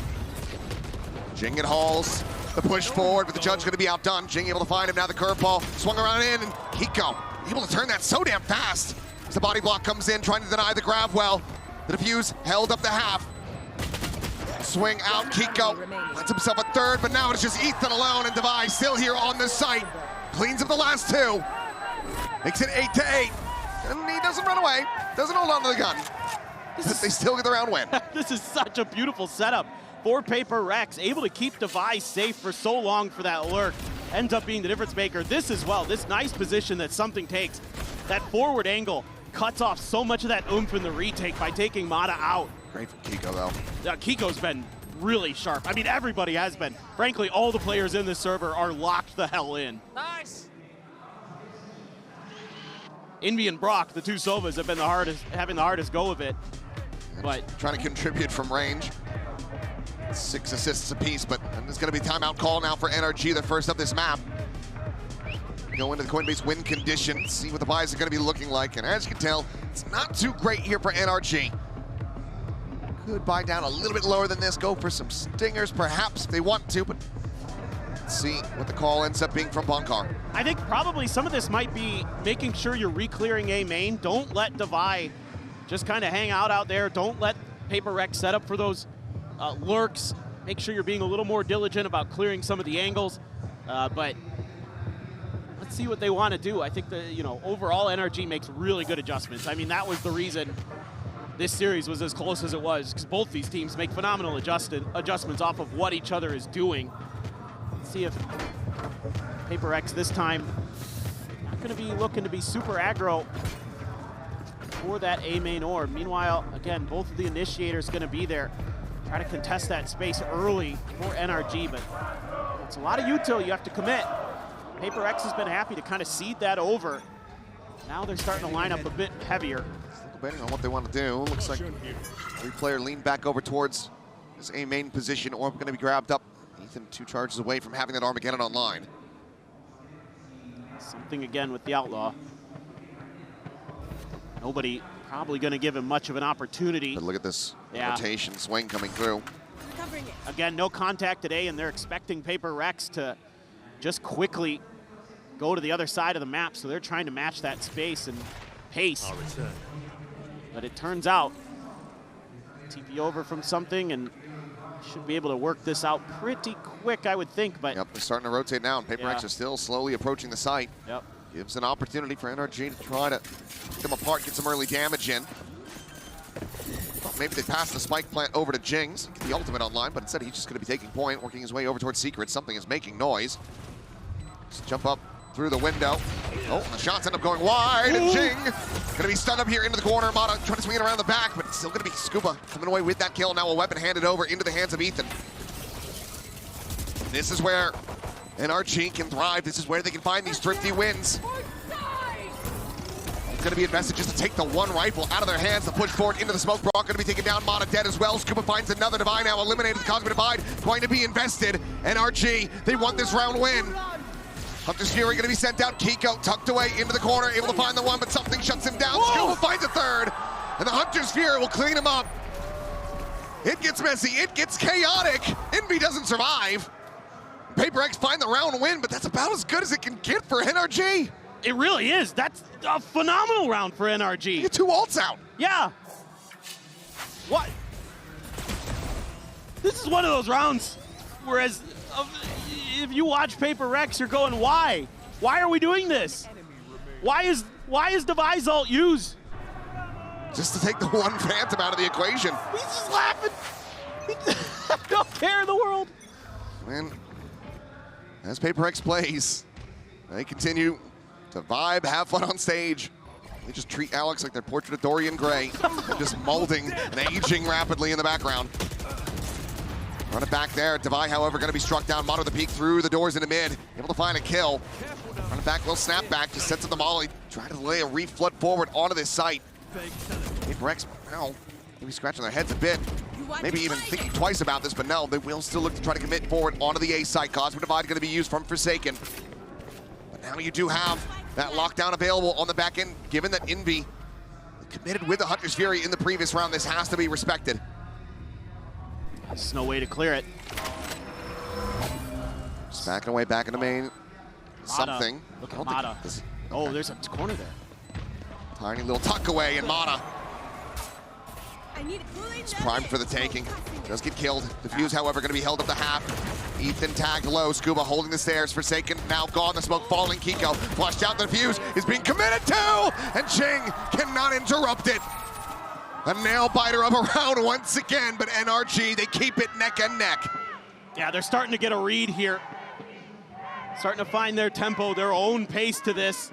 Jing and hauls the push forward, but the judge going to be outdone. Jing able to find him. Now the curveball swung around in, and Kiko able to turn that so damn fast. As the body block comes in, trying to deny the grab well. The defuse held up the half. Swing out, Kiko lets himself a third, but now it's just Ethan alone, and Devi still here on the site. Cleans up the last 2. Makes it 8-8. And he doesn't run away, doesn't hold on to the gun. They still get the round win. This is such a beautiful setup for PRX, able to keep Devi safe for so long for that lurk. Ends up being the difference maker. This as well, this nice position that something takes. That forward angle cuts off so much of that oomph in the retake by taking Mata out. Great from Kiko though. Kiko's been really sharp. I mean, everybody has been. Frankly, all the players in this server are locked the hell in. Nice. Envy and Brock, the 2 Sovas, have been having the hardest go of it. But trying to contribute from range. 6 assists apiece, but there's going to be a timeout call now for NRG, the first of this map. Go into the Coinbase win condition, see what the buys are going to be looking like, and as you can tell, it's not too great here for NRG. Could buy down a little bit lower than this, go for some stingers perhaps if they want to, but let's see what the call ends up being from Bonkar. I think probably some of this might be making sure you're re-clearing A main. Don't let Devi just kind of hang out there. Don't let PRX set up for those lurks. Make sure you're being a little more diligent about clearing some of the angles. But let's see what they want to do. I think that, overall NRG makes really good adjustments. I mean, that was the reason this series was as close as it was, because both these teams make phenomenal adjustments off of what each other is doing. Let's see if PRX this time not going to be looking to be super aggro for that A main orb. Meanwhile, again, both of the initiators going to be there, try to contest that space early for NRG, but it's a lot of util you have to commit. PRX has been happy to kind of seed that over. Now they're starting to line up a bit heavier. Depending on what they want to do, looks like every player leaned back over towards this A main position. Orb going to be grabbed up. Ethan 2 charges away from having that Armageddon online. Something again with the Outlaw. Nobody probably going to give him much of an opportunity. But look at this rotation swing coming through. Again, no contact today, and they're expecting PRX to just quickly go to the other side of the map, so they're trying to match that space and pace. But it turns out, TP over from something, and should be able to work this out pretty quick, I would think. But yep, they're starting to rotate now, and PRX is still slowly approaching the site. Yep. Gives an opportunity for NRG to try to pick them apart, get some early damage in. Well, maybe they pass the spike plant over to Jings, get the ultimate online, but instead he's just going to be taking point, working his way over towards Secret. Something is making noise. Just jump up through the window. Oh, the shots end up going wide, and Jing gonna be stunned up here into the corner. Mata trying to swing it around the back, but it's still gonna be Scuba coming away with that kill. Now a weapon handed over into the hands of Ethan. This is where NRG can thrive. This is where they can find these thrifty wins. It's gonna be invested just to take the one rifle out of their hands to push forward into the smoke. Brock gonna be taken down, Mata dead as well. Scuba finds another Divide now, eliminated the Cosmic Divide. Going to be invested. NRG, they want this round win. Hunter's Fury gonna be sent out. Kiko tucked away into the corner, able to find the one, but something shuts him down. Scuba finds a third, and the Hunter's Fury will clean him up. It gets messy, it gets chaotic. Envy doesn't survive. PRX find the round win, but that's about as good as it can get for NRG. It really is. That's a phenomenal round for NRG. You get 2 ults out. Yeah. What? This is one of those rounds, whereas if you watch PRX, you're going, why? Why are we doing this? Why is Device ult used? Just to take the one Phantom out of the equation. He's just laughing. I don't care in the world. Man, as PRX plays, they continue to vibe, have fun on stage. They just treat Alex like their portrait of Dorian Gray, just molding and aging rapidly in the background. Run it back there. Devi, however, going to be struck down. Mono the peak through the doors into mid. Able to find a kill. Run it back, little snap back. Just sets up the molly. Trying to lay a reflood forward onto this site. PRX, well, maybe scratching their heads a bit. Maybe even thinking twice about this, but no, they will still look to try to commit forward onto the A site. Cosmic Divide going to be used from Forsaken. But now you do have that lockdown available on the back end, given that Envy committed with the Hunter's Fury in the previous round. This has to be respected. There's no way to clear it. Just backing away, back in the main. Something. Look at Mata. Oh, there's a corner there. Tiny little tuck away, and Mata. It's primed for the taking. Does get killed. Defuse, however, going to be held up to half. Ethan tagged low. Scuba holding the stairs. Forsaken now gone. The smoke falling. Kiko flushed out. The defuse is being committed to, and Ching cannot interrupt it. A nail biter of a round once again, but NRG, they keep it neck and neck. Yeah, they're starting to get a read here. Starting to find their tempo, their own pace to this.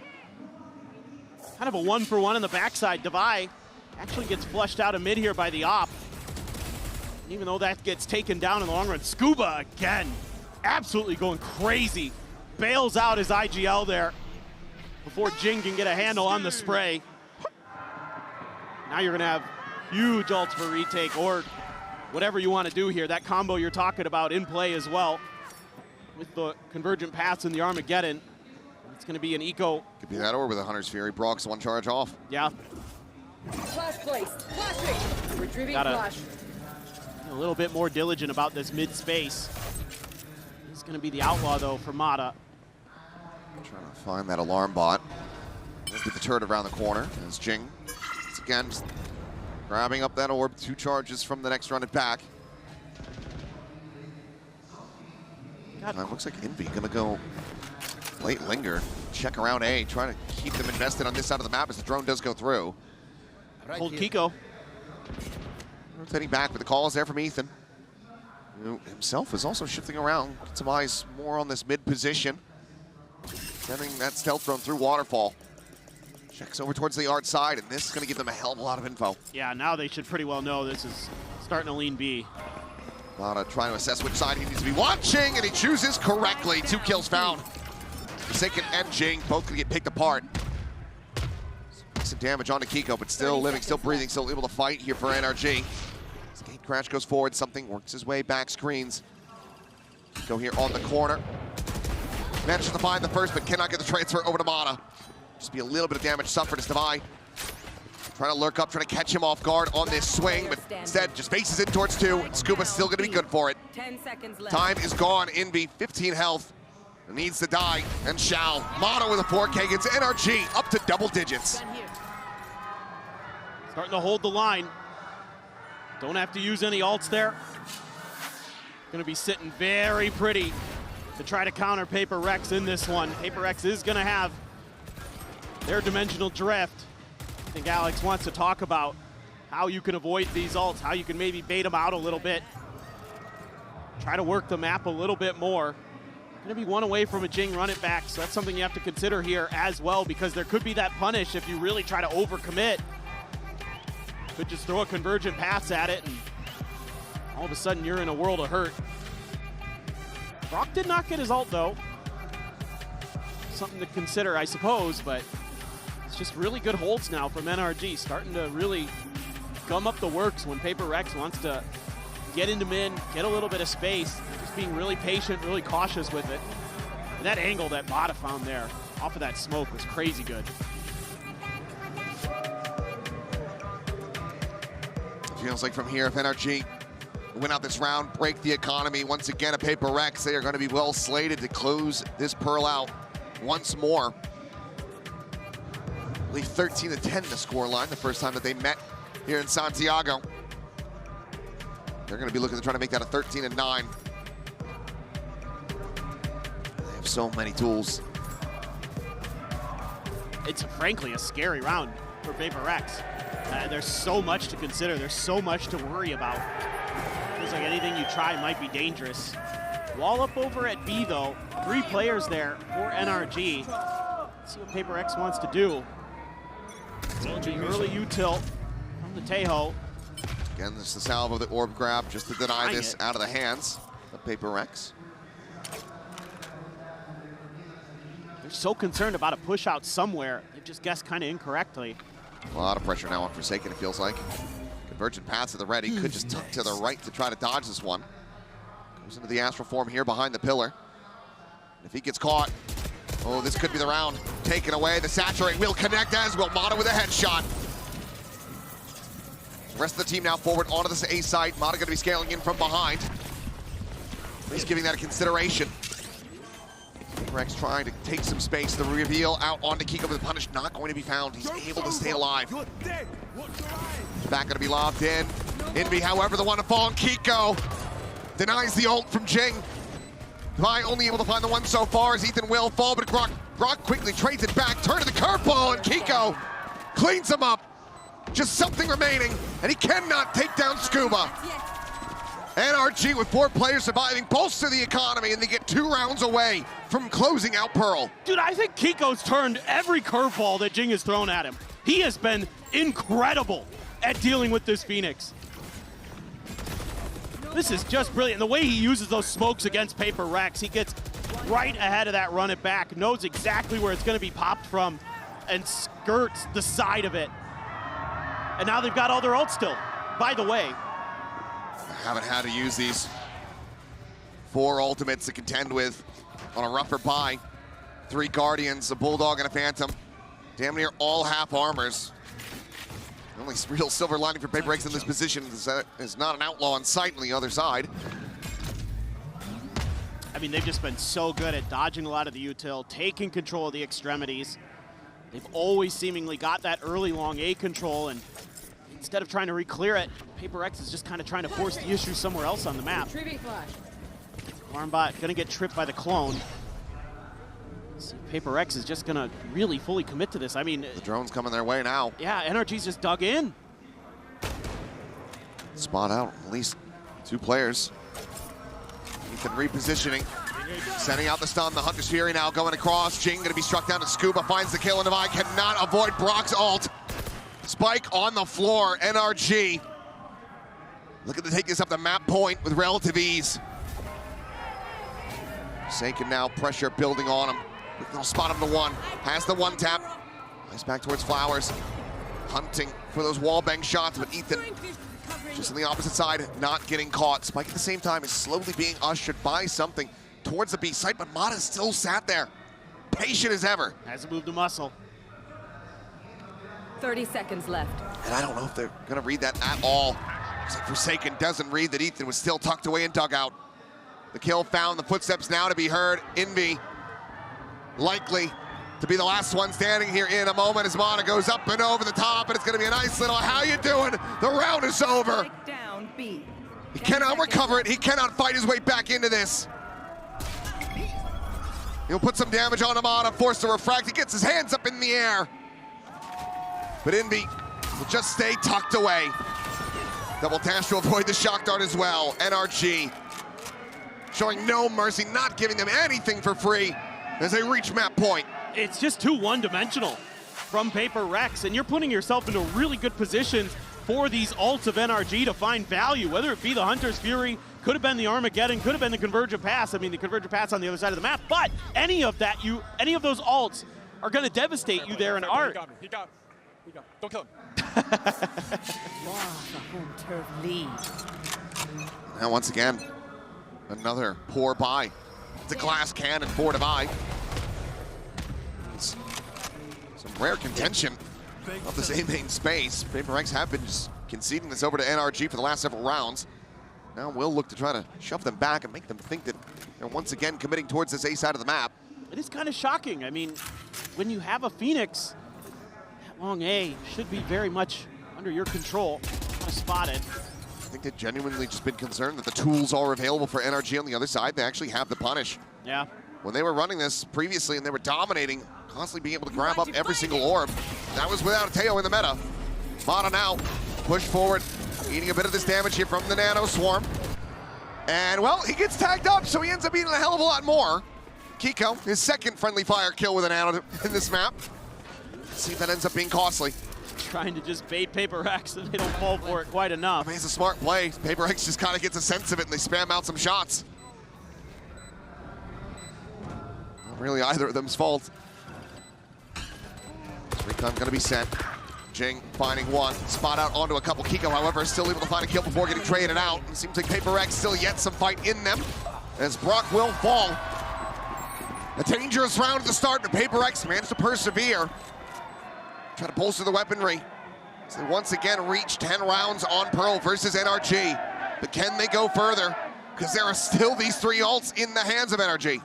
Kind of a 1-for-1 in the backside. Devi actually gets flushed out of mid here by the op. And even though that gets taken down in the long run, Scuba again, absolutely going crazy. Bails out his IGL there before Jing can get a handle on the spray. Now you're gonna have huge ults for retake or whatever you want to do here. That combo you're talking about in play as well with the convergent paths and the Armageddon. It's gonna be an eco. Could be that or with a Hunter's Fury. Brock's 1 charge off. Yeah. Flash placed. Flashing. Retrieving Gotta flash. be a little bit more diligent about this mid space. It's gonna be the Outlaw though for Mata. Trying to find that alarm bot. Let's get the turret around the corner as Jing once again just grabbing up that orb. 2 charges from the next run it back. Looks like Envy gonna go late linger, check around A, trying to keep them invested on this side of the map as the drone does go through. Hold Kiko. Rotating back, but the call is there from Ethan, who himself is also shifting around. Gets some eyes more on this mid position. Sending that stealth drone through Waterfall. Checks over towards the yard side, and this is going to give them a hell of a lot of info. Yeah, now they should pretty well know this is starting to lean B. Lana trying to assess which side he needs to be watching, and he chooses correctly. 2 kills found. Forsaken and Jing both going to get picked apart. Some damage onto Kiko, but still living, still breathing, still able to fight here for NRG. As Gate Crash goes forward, something works his way back screens. Kiko here on the corner. Manages to find the first, but cannot get the transfer over to Mana. Just be a little bit of damage suffered as Devi trying to lurk up, trying to catch him off guard on this swing, but instead just faces it towards 2. Scuba's still going to be good for it. 10 seconds left. Time is gone. Envy, 15 health. Needs to die, and shall. Mana with a 4K gets NRG up to double digits. Starting to hold the line. Don't have to use any ults there. Gonna be sitting very pretty to try to counter PRX in this one. PRX is gonna have their dimensional drift. I think Alex wants to talk about how you can avoid these ults, how you can maybe bait them out a little bit. Try to work the map a little bit more. Gonna be 1 away from a Jing run it back, so that's something you have to consider here as well, because there could be that punish if you really try to overcommit. Could just throw a convergent pass at it, and all of a sudden you're in a world of hurt. Brock did not get his ult though. Something to consider, I suppose, but it's just really good holds now from NRG, starting to really gum up the works when PRX wants to get into mid, get a little bit of space, just being really patient, really cautious with it. And that angle that Bada found there off of that smoke was crazy good. Feels like from here, if NRG win out this round, break the economy once again at PRX, they are going to be well slated to close this Pearl out once more. I believe 13-10 the scoreline, the first time that they met here in Santiago. They're going to be looking to try to make that a 13-9. They have so many tools. It's frankly a scary round for PRX. There's so much to consider. There's so much to worry about. Feels like anything you try might be dangerous. Wall up over at B though. 3 players there for NRG. Let's see what PRX wants to do. The early util from the Tejo. Again, this is the salve of the orb grab just to deny this out of the hands of PRX. They're so concerned about a push out somewhere. They've just guessed kind of incorrectly. A lot of pressure now on Forsaken, it feels like. Convergent pass to the ready. Could just tuck to the right to try to dodge this one. Goes into the astral form here behind the pillar. If he gets caught, oh, this could be the round. Taken away. The Saturate will connect as well. Mata with a headshot. The rest of the team now forward onto this A site. Mata going to be scaling in from behind. He's giving that a consideration. PRX trying to take some space. The reveal out onto Kiko with the punish not going to be found. He's able to stay alive. Back going to be lobbed in. Envy, however, the one to fall on Kiko. Denies the ult from Jing. Vi only able to find the one so far as Ethan will fall, but Grok quickly trades it back. Turn to the curveball, and Kiko cleans him up. Just something remaining, and he cannot take down Scuba. NRG with 4 players surviving bolster the economy, and they get 2 rounds away from closing out Pearl. Dude, I think Kiko's turned every curveball that Jing has thrown at him. He has been incredible at dealing with this Phoenix. This is just brilliant. The way he uses those smokes against PRX, he gets right ahead of that run it back, knows exactly where it's going to be popped from, and skirts the side of it. And now they've got all their ults still. By the way, haven't had to use these 4 ultimates to contend with on a rougher buy. 3 Guardians, a Bulldog, and a Phantom. Damn near all half armors. The only real silver lining for PRX in this position is that there's not an outlaw in sight on the other side. I mean, they've just been so good at dodging a lot of the util, taking control of the extremities. They've always seemingly got that early long A control, and instead of trying to re-clear it, PRX is just kind of trying to force the issue somewhere else on the map. Armbot gonna get tripped by the clone. See, PRX is just gonna really fully commit to this. I mean, the drone's coming their way now. Yeah, NRG's just dug in. spot out at least 2 players. Ethan repositioning, sending out the stun. The Hunter's Fury now going across. Jing going to be struck down, and Scuba finds the kill, and Divide cannot avoid Brock's ult. Spike on the floor, NRG. Looking to take this up the map point with relative ease. Saken now, pressure building on him. They'll spot him to 1. Has the 1 tap. Nice back towards Flowers. Hunting for those wallbang shots, but Ethan just on the opposite side, not getting caught. Spike at the same time is slowly being ushered by something towards the B site, but Mata still sat there, patient as ever. Hasn't moved a muscle. 30 seconds left. And I don't know if they're gonna read that at all. Looks like Forsaken doesn't read that Ethan was still tucked away in dugout. The kill found, the footsteps now to be heard. Envy likely to be the last one standing here in a moment as Mata goes up and over the top, and it's gonna be a nice little, how you doing? The round is over. Down B. He cannot recover it, he cannot fight his way back into this. He'll put some damage on Mata, forced to refract, he gets his hands up in the air. But Envy will just stay tucked away. Double dash to avoid the shock dart as well. NRG showing no mercy, not giving them anything for free as they reach map point. It's just too one-dimensional from PRX, and you're putting yourself into really good positions for these ults of NRG to find value, whether it be the Hunter's Fury, could have been the Armageddon, could have been the Convergent Pass. I mean, the Convergent Pass on the other side of the map, but any of those ults are going to devastate you there in Art. He got him. Don't kill him. Home turf lead. Now once again, another poor buy. It's a glass cannon for Divide. Some rare contention of the same main space. PRX have been just conceding this over to NRG for the last several rounds. Now we'll look to try to shove them back and make them think that they're once again committing towards this A side of the map. It is kind of shocking. I mean, when you have a Phoenix, that long A should be very much under your control. Kind of spotted. I think they've genuinely just been concerned that the tools are available for NRG on the other side. They actually have the punish. Yeah. When they were running this previously and they were dominating, constantly being able to grab up every single orb, that was without a Teo in the meta. Mata now, push forward, eating a bit of this damage here from the Nano Swarm. And well, he gets tagged up, so he ends up eating a hell of a lot more. Kiko, his second friendly fire kill with a Nano in this map. Let's see if that ends up being costly. Trying to just bait PRX and they don't fall for it quite enough. I mean, it's a smart play. PRX just kind of gets a sense of it and they spam out some shots. Not really either of them's fault. Recon gonna be sent. Jing finding 1, spot out onto a couple. Kiko, however, is still able to find a kill before getting traded out. It seems like PRX still yet some fight in them as Brock will fall. A dangerous round at the start, but PRX managed to persevere. Try to bolster the weaponry. So they once again reach 10 rounds on Pearl versus NRG. But can they go further? Because there are still these 3 ults in the hands of NRG.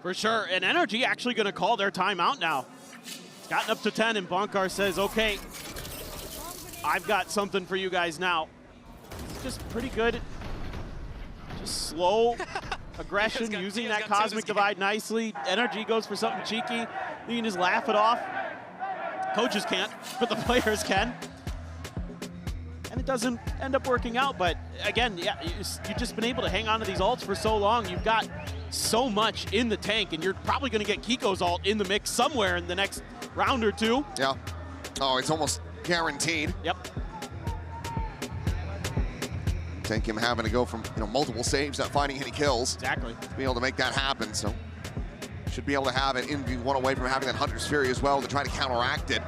For sure, and NRG actually gonna call their timeout now. It's gotten up to 10 and Bonkar says, okay, I've got something for you guys now. It's just pretty good. Just slow aggression, using that Cosmic Divide nicely. NRG goes for something cheeky. You can just laugh it off. Coaches can't, but the players can. And it doesn't end up working out, but again, yeah, you've just been able to hang on to these ults for so long. You've got so much in the tank, and you're probably going to get Kiko's ult in the mix somewhere in the next round or 2. Yeah. Oh, it's almost guaranteed. Yep. Take him having to go from multiple saves, not finding any kills. Exactly. To be able to make that happen, so should be able to have it in one away from having that Hunter's Fury as well to try to counteract it.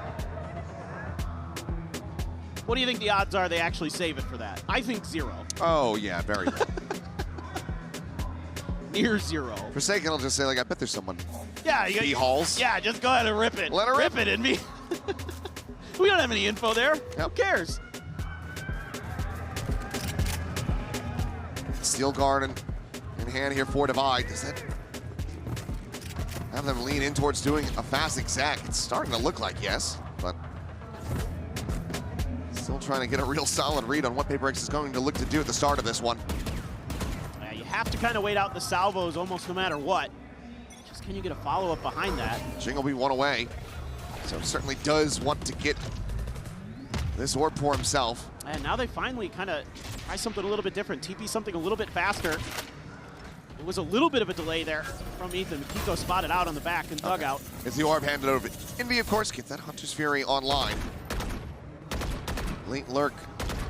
What do you think the odds are they actually save it for that? I think 0. Oh yeah, very low. Near 0. Forsaken will just say, like, I bet there's someone. Yeah, B-halls. Yeah, just go ahead and rip it. Let her rip it in me. We don't have any info there. Yep. Who cares? Steel Guard in hand here for Divide. Does that have them lean in towards doing a fast exact? It's starting to look like yes, but still trying to get a real solid read on what PRX is going to look to do at the start of this one. Yeah, you have to kind of wait out the salvos almost no matter what. Just can you get a follow-up behind that? Jing will be 1 away, so certainly does want to get this orb for himself. And now they finally kind of try something a little bit different. TP something a little bit faster. It was a little bit of a delay there from Ethan. Kiko spotted out on the back and dugout. It's the orb handed over. Envy, of course, gets that Hunter's Fury online. Late lurk.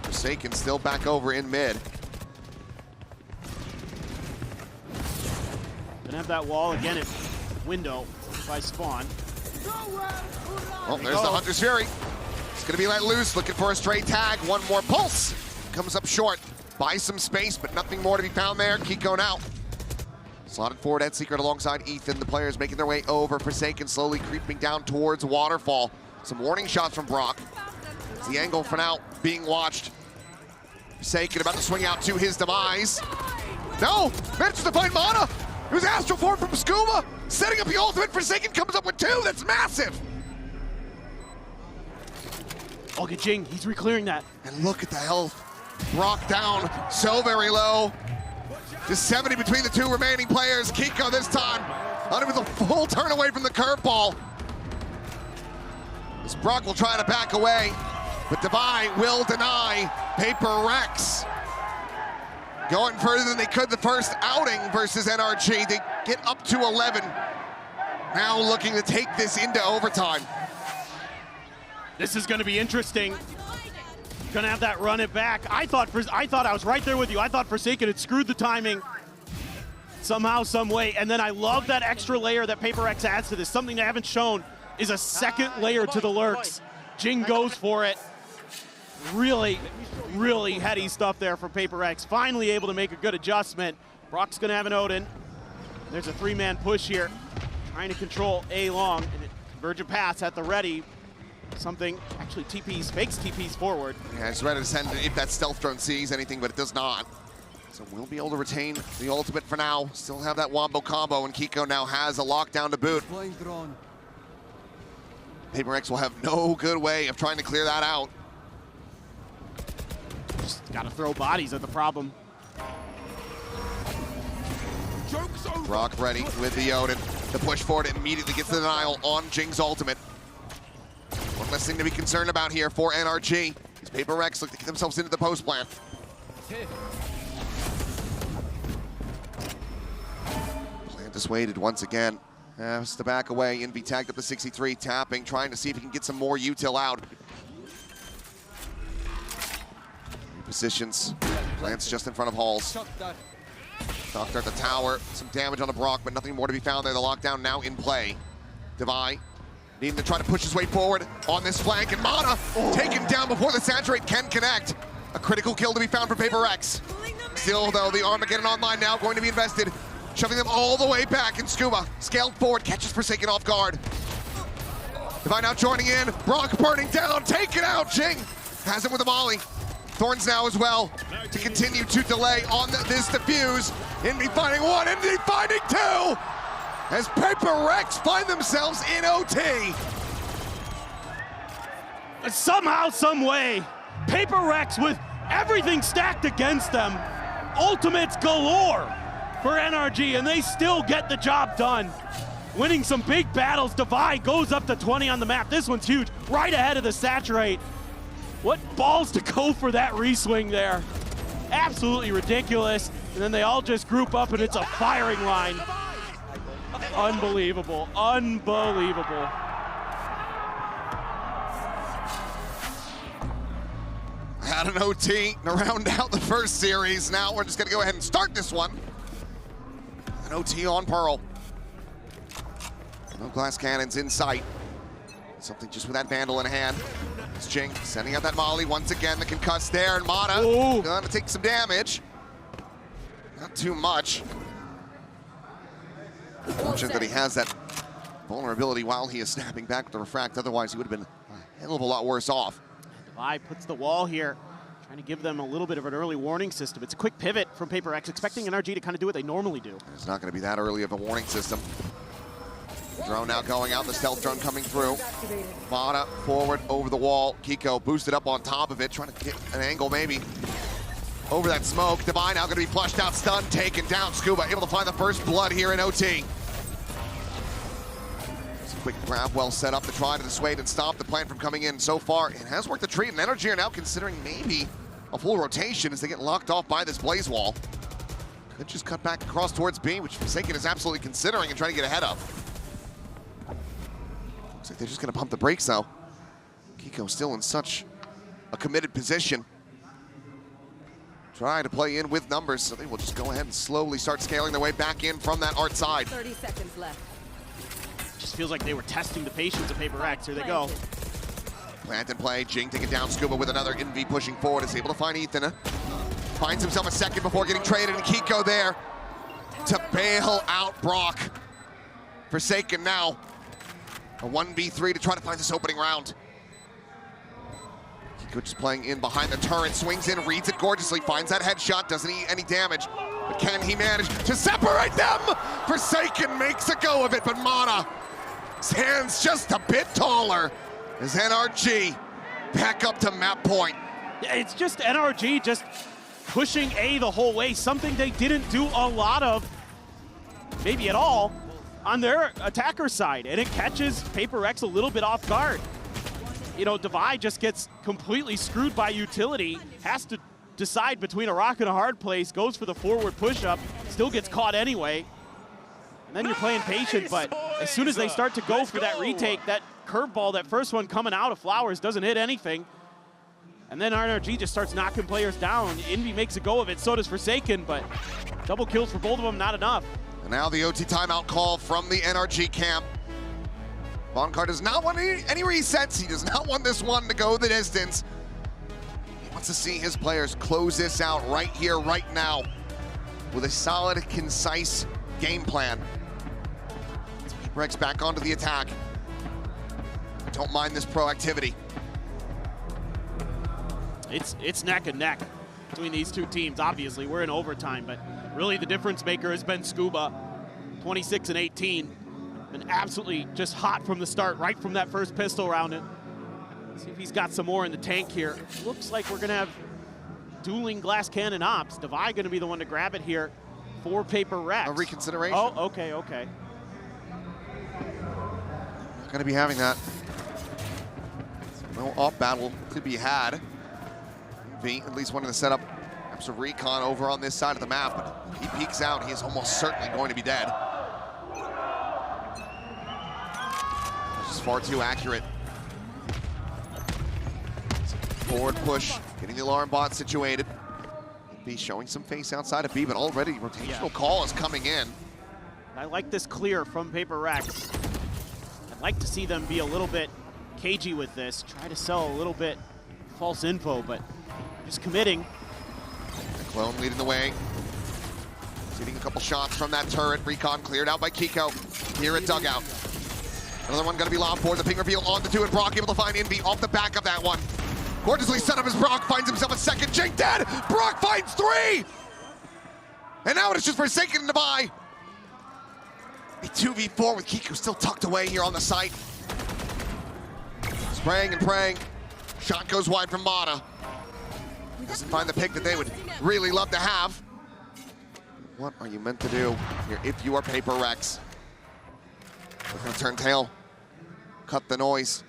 Forsaken still back over in mid. Gonna have that wall again at window by spawn. Oh, there's the Hunter's Fury. It's gonna be let loose, looking for a straight tag. One more pulse. Comes up short. Buys some space, but nothing more to be found there. Kiko now. Slotted forward at Secret alongside Ethan. The players making their way over. Forsaken slowly creeping down towards Waterfall. Some warning shots from Brock. It's the angle for now being watched. Forsaken about to swing out to his demise. No! Manages to find Mana! It was Astral Form from Scuba! Setting up the ultimate. Forsaken comes up with 2. That's massive! Oh, good Jing. He's re-clearing that. And look at the health. Brock down so very low. Just 70 between the 2 remaining players. Kiko this time, on with a full turn away from the curveball. As Brock will try to back away, but Divine will deny. PRX going further than they could the first outing versus NRG. They get up to 11. Now looking to take this into overtime. This is going to be interesting. Gonna have that run it back. I thought I was right there with you. I thought Forsaken had screwed the timing somehow, some way. And then I love that extra layer that PRX adds to this. Something they haven't shown is a second layer to the lurks. Jing goes for it. Really, really heady stuff there for PRX. Finally able to make a good adjustment. Brock's gonna have an Odin. There's a 3-man push here. Trying to control A long. And Convergent Pass at the ready. Something, actually fakes TPs forward. Yeah, it's ready to send it if that stealth drone sees anything, but it does not. So we'll be able to retain the ultimate for now. Still have that wombo combo, and Kiko now has a lockdown to boot. PRX will have no good way of trying to clear that out. Just gotta throw bodies at the problem. Brock ready with the Odin. The push forward immediately gets the denial on Jing's ultimate. One less thing to be concerned about here for NRG. These PRX look to get themselves into the post plant. Plant dissuaded once again. Has to back away. Envy tagged up the 63, tapping, trying to see if he can get some more util out. Positions. Plants just in front of Halls. Doctor at the tower. Some damage on the Brock, but nothing more to be found there. The lockdown now in play. Divine needing to try to push his way forward on this flank, and Mana taken down before the Saturate can connect. A critical kill to be found for PRX. Still, though, the Armageddon online now going to be invested, shoving them all the way back, and Scuba scaled forward, catches Forsaken off guard. Divine now joining in, Brock burning down, taken out, Jing has him with a molly. Thorns now as well to continue to delay on this defuse. Envy finding 1, Envy finding 2! As PRX find themselves in OT. Somehow, some way, PRX with everything stacked against them, ultimates galore for NRG, and they still get the job done. Winning some big battles. Divide goes up to 20 on the map. This one's huge, right ahead of the Saturate. What balls to go for that reswing there. Absolutely ridiculous. And then they all just group up and it's a firing line. Unbelievable, unbelievable. Had an OT to round out the first series. Now we're just gonna go ahead and start this one. An OT on Pearl. No glass cannons in sight. Something just with that Vandal in hand. It's Jing sending out that Molly once again. The concuss there, and Mana gonna take some damage. Not too much. Fortunate that he has that vulnerability while he is snapping back with the refract. Otherwise, he would have been a hell of a lot worse off. Divide puts the wall here, trying to give them a little bit of an early warning system. It's a quick pivot from PRX, expecting NRG to kind of do what they normally do. It's not going to be that early of a warning system. The drone now going out, the stealth drone coming through. Mana forward over the wall. Kiko boosted up on top of it, trying to get an angle maybe over that smoke. Divine now going to be flushed out, stunned, taken down. Scuba able to find the first blood here in OT. Quick grab, well set up to try to dissuade and stop the plant from coming in. So far, it has worked a treat, and NRG are now considering maybe a full rotation as they get locked off by this blaze wall. Could just cut back across towards B, which Forsaken is absolutely considering and trying to get ahead of. Looks like they're just gonna pump the brakes though. Kiko still in such a committed position. Try to play in with numbers, so they will just go ahead and slowly start scaling their way back in from that art side. 30 seconds left. Just feels like they were testing the patience of PRX. Here they go. Plant and play, Jing taking down Scuba with another Envy pushing forward, is able to find Ethan. Finds himself a second before getting traded, and Kiko there to bail out Brock. Forsaken now, a 1v3 to try to find this opening round. Kiko just playing in behind the turret, swings in, reads it gorgeously, finds that headshot, doesn't eat any damage. But can he manage to separate them? Forsaken makes a go of it, but Mana stands just a bit taller as NRG back up to map point. Yeah, it's just NRG just pushing A the whole way, something they didn't do a lot of, maybe at all, on their attacker side, and it catches PRX a little bit off guard. You know, Divide just gets completely screwed by utility, has to decide between a rock and a hard place, goes for the forward push-up, still gets caught anyway. And then you're playing patient, but as soon as they start to go for that retake, that curveball, that first one coming out of Flowers doesn't hit anything. And then NRG just starts knocking players down. Envy makes a go of it, so does Forsaken, but double kills for both of them, not enough. And now the OT timeout call from the NRG camp. Bonkar does not want any resets. He does not want this one to go the distance. He wants to see his players close this out right here, right now, with a solid, concise game plan. PRX back onto the attack. Don't mind this proactivity. It's neck and neck between these two teams. Obviously, we're in overtime, but really the difference maker has been Scuba, 26 and 18. Been absolutely just hot from the start, right from that first pistol round. And see if he's got some more in the tank here. Looks like we're gonna have dueling glass cannon ops. Divide gonna be the one to grab it here for PRX. A reconsideration. Oh, okay, okay. Not gonna be having that. No off battle to be had. V, at least wanted to set up perhaps a recon over on this side of the map, but he peeks out, he is almost certainly going to be dead. This is far too accurate. Forward push, getting the alarm bot situated. V showing some face outside of B, but already rotational call is coming in. I like this clear from PRX. I'd like to see them be a little bit cagey with this, try to sell a little bit false info, but just committing. Clone leading the way. Getting a couple shots from that turret. Recon cleared out by Kiko. Here at dugout. Another one gonna be lobbed for the ping reveal on the two, and Brock able to find Envy off the back of that one. Gorgeously set up as Brock finds himself a second. Jake dead! Brock finds three! And now it's just Forsaken to buy. A 2v4 with Kiko still tucked away here on the site. Spraying and praying. Shot goes wide from Mata. Doesn't find the pick that they would really love to have. What are you meant to do here if you are PRX? We're gonna turn tail, cut the noise,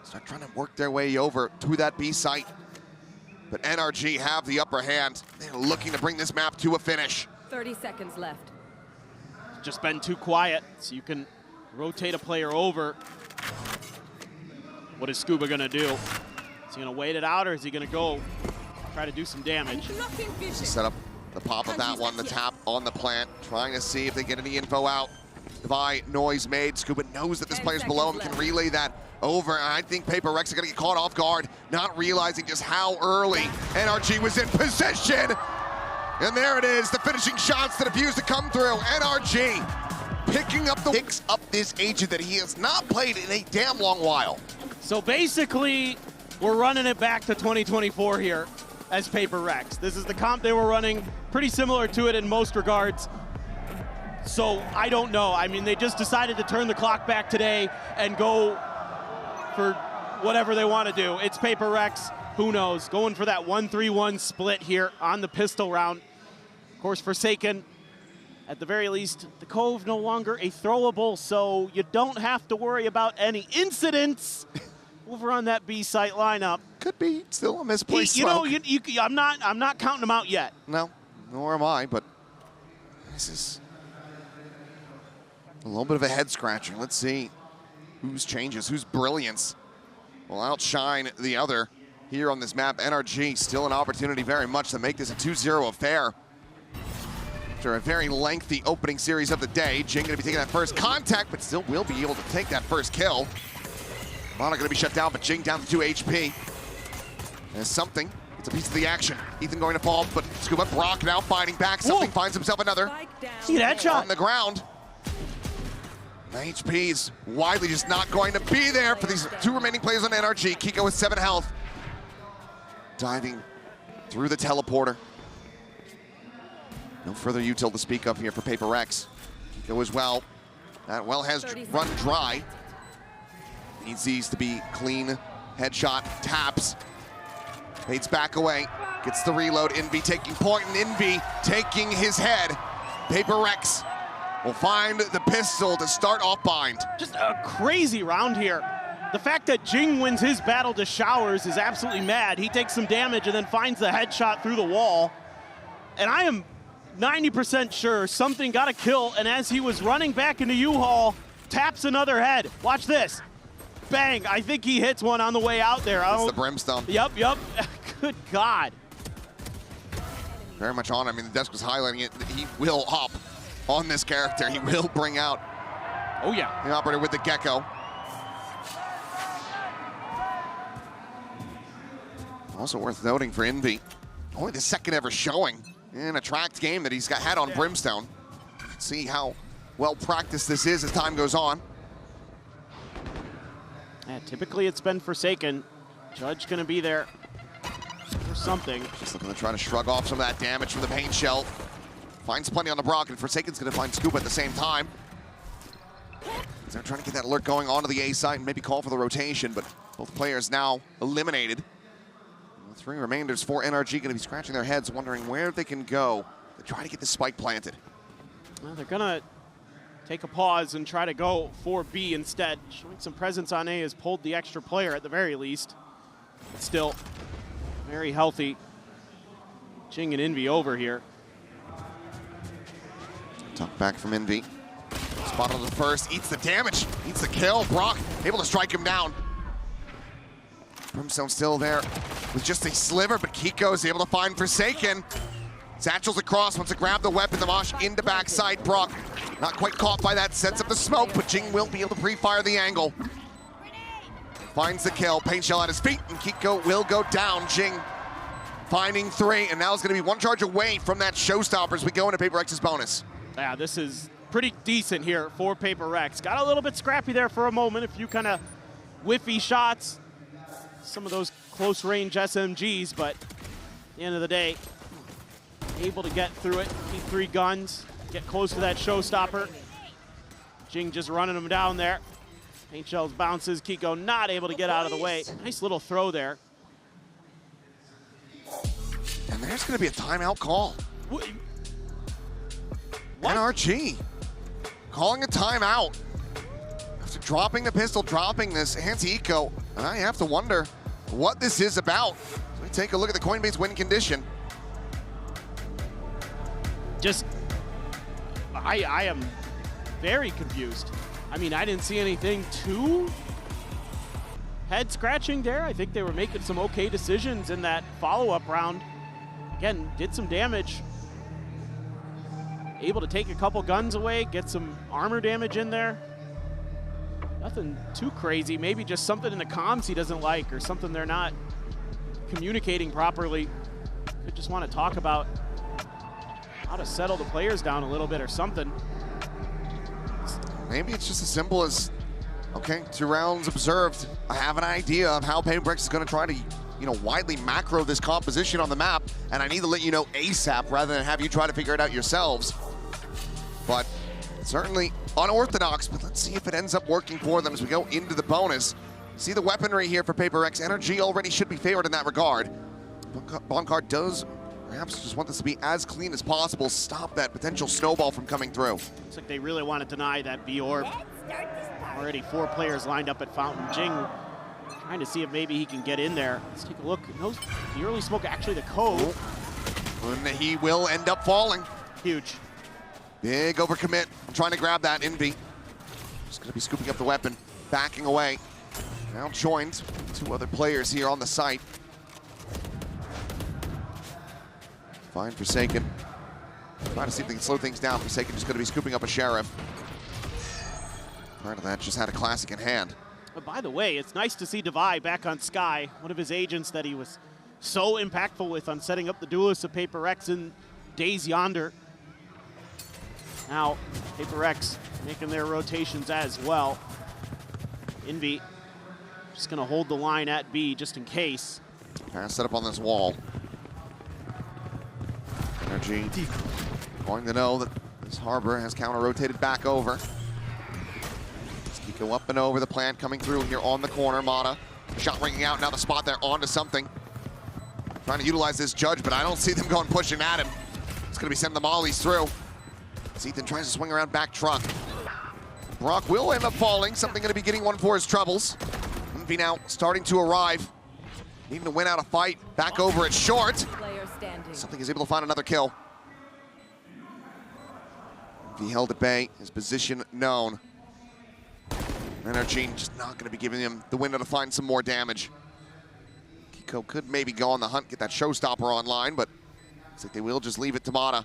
start trying to work their way over to that B site. But NRG have the upper hand. They're looking to bring this map to a finish. 30 seconds left. Just been too quiet, so you can rotate a player over. What is Scuba gonna do? Is he gonna wait it out, or is he gonna go try to do some damage? Set up the pop of that one, the tap on the plant, trying to see if they get any info out. Divide noise made. Scuba knows that this player's below him, can relay that over. And I think PRX are gonna get caught off guard, not realizing just how early NRG was in position. And there it is, the finishing shots that refuse to come through. NRG picks up this agent that he has not played in a damn long while. So basically, we're running it back to 2024 here as PRX. This is the comp they were running, pretty similar to it in most regards. So I don't know. I mean, they just decided to turn the clock back today and go for whatever they want to do. It's PRX, who knows? Going for that 1-3-1 split here on the pistol round. Of course, Forsaken At the very least, the Cove no longer a throwable, so you don't have to worry about any incidents over on that B site lineup. Could be still a misplaced You know, smoke. I'm not counting them out yet. No, nor am I, but this is a little bit of a head scratcher. Let's see whose changes, whose brilliance will outshine the other here on this map. NRG still an opportunity very much to make this a 2-0 affair. After a very lengthy opening series of the day, Jing gonna be taking that first contact, but still will be able to take that first kill. Mana gonna be shut down, but Jing down to 2 HP. There's something. It's a piece of the action. Ethan going to fall, but Scuba Brock now fighting back. Something finds himself another. See that shot? On the ground. The HP is widely just not going to be there for these 2 remaining players on NRG. Kiko with 7 health. Diving through the teleporter. No further util to speak of here for PRX. Kiko as well. That well has run dry. Needs these to be clean. Headshot, taps. Fades back away, gets the reload. Envy taking point, and Envy taking his head. PRX will find the pistol to start off bind. Just a crazy round here. The fact that Jing wins his battle to Showers is absolutely mad. He takes some damage and then finds the headshot through the wall. And I am 90% sure something got a kill, and as he was running back into U-Haul, taps another head. Watch this. Bang, I think he hits one on the way out there. It's the Brimstone. Yep. Good God. Very much on. I mean, the desk was highlighting it. He will hop on this character. He will bring out oh yeah, the operator with the Gecko. Also worth noting for Envy, only the second ever showing in a tracked game that he's had on Brimstone. Let's see how well practiced this is as time goes on. Yeah, typically it's been Forsaken. Judge gonna be there for something. Just looking to try to shrug off some of that damage from the paint shell. Finds plenty on the Brock, and Forsaken's gonna find Scoop at the same time. They're trying to get that alert going onto the A site and maybe call for the rotation, but both players now eliminated. The 3 remainders for NRG gonna be scratching their heads, wondering where they can go to try to get the spike planted. Well, they're gonna take a pause and try to go for B instead. Showing some presence on A has pulled the extra player at the very least. But still, very healthy. Jing and Envy over here. Tuck back from Envy. Spot on the first, eats the damage, eats the kill. Brock able to strike him down. Brimstone still there with just a sliver, but Kiko is able to find Forsaken. Satchel's across, wants to grab the weapon. The Mosh into backside. Brock not quite caught by that, sets up the smoke, but Jing will be able to pre-fire the angle. Finds the kill, paint shell at his feet, and Kiko will go down. Jing finding 3, and now it's gonna be 1 charge away from that showstopper as we go into PRX's bonus. Yeah, this is pretty decent here for PRX. Got a little bit scrappy there for a moment, a few kind of whiffy shots, some of those close range SMGs, but at the end of the day, able to get through it, keep 3 guns, get close to that showstopper. Jing just running him down there. Paint shells bounces, Kiko not able to get out of the way. Nice little throw there. And there's gonna be a timeout call. What? NRG calling a timeout. After dropping the pistol, dropping this anti-eco, and I have to wonder what this is about. So we take a look at the Coinbase win condition. Just, I am very confused. I mean, I didn't see anything too head scratching there. I think they were making some okay decisions in that follow-up round. Again, did some damage. Able to take a couple guns away, get some armor damage in there. Nothing too crazy, maybe just something in the comms he doesn't like or something they're not communicating properly. Could just want to talk about how to settle the players down a little bit or something. Maybe it's just as simple as, okay, 2 rounds observed. I have an idea of how PRX is going to try to, widely macro this composition on the map, and I need to let you know ASAP rather than have you try to figure it out yourselves. But certainly unorthodox, but let's see if it ends up working for them as we go into the bonus. See the weaponry here for PRX. NRG already should be favored in that regard. Bonkard does Perhaps just want this to be as clean as possible, stop that potential snowball from coming through. Looks like they really want to deny that B orb. Already 4 players lined up at Fountain. Jing trying to see if maybe he can get in there. Let's take a look. Knows the early smoke, actually the Cove. And he will end up falling. Huge. Big overcommit. Trying to grab that. Envy. Just going to be scooping up the weapon, backing away. Now joined 2 other players here on the site. Fine Forsaken. Trying to see if they can slow things down. Forsaken just going to be scooping up a Sheriff. Part of that just had a classic in hand. But by the way, it's nice to see Devi back on Sky, one of his agents that he was so impactful with on setting up the duelists of PRX in days yonder. Now, PRX making their rotations as well. Envy just gonna hold the line at B just in case. Pass set up on this wall. NRG going to know that this Harbor has counter-rotated back over. Go up and over the plant coming through here on the corner. Mata, shot ringing out, now the spot there onto something. Trying to utilize this Judge, but I don't see them going pushing at him. It's gonna be sending the mollies through. Ethan tries to swing around back truck. Brock will end up falling, something gonna be getting one for his troubles. Envy now starting to arrive. Needing to win out a fight, back over at short. Something is able to find another kill. He held at bay, his position known. NRG just not going to be giving him the window to find some more damage. Kiko could maybe go on the hunt, get that showstopper online, but looks like they will just leave it to Mata.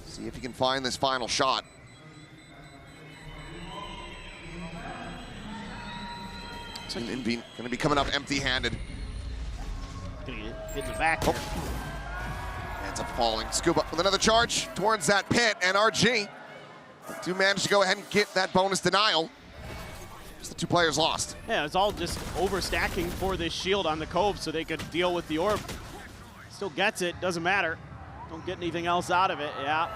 See if he can find this final shot. And Envy going to be coming up empty-handed. Gonna get hit in the back. Ends up falling. Scuba with another charge towards that pit. NRG do manage to go ahead and get that bonus denial. The 2 players lost. Yeah, it's all just overstacking for this shield on the Cove so they could deal with the orb. Still gets it, doesn't matter. Don't get anything else out of it, yeah.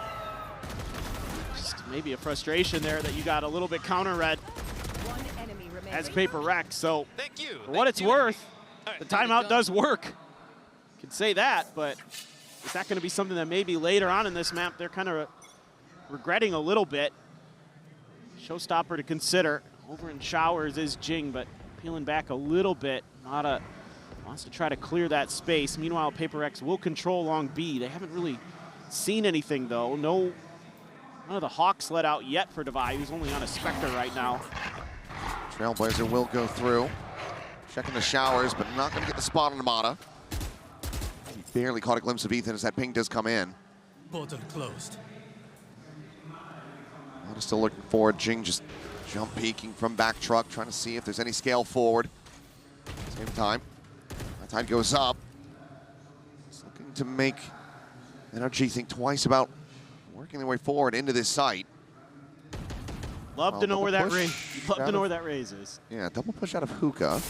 Just maybe a frustration there that you got a little bit counter-read as PRX. So for what it's worth, the timeout does work. Can say that, but is that gonna be something that maybe later on in this map they're kind of regretting a little bit? Showstopper to consider. Over in Showers is Jing, but peeling back a little bit. Mata wants to try to clear that space. Meanwhile, PRX will control along B. They haven't really seen anything, though. None of the Hawks let out yet for Devi, who's only on a Spectre right now. Trailblazer will go through. Checking the Showers, but not going to get the spot on Mata. He barely caught a glimpse of Ethan as that ping does come in. Portal closed. Mata still looking forward. Jing just jump peeking from back truck, trying to see if there's any scale forward. Same time, that tide goes up. It's looking to make NRG think twice about working their way forward into this site. Love to know where that raise is. Yeah, double push out of Hookah.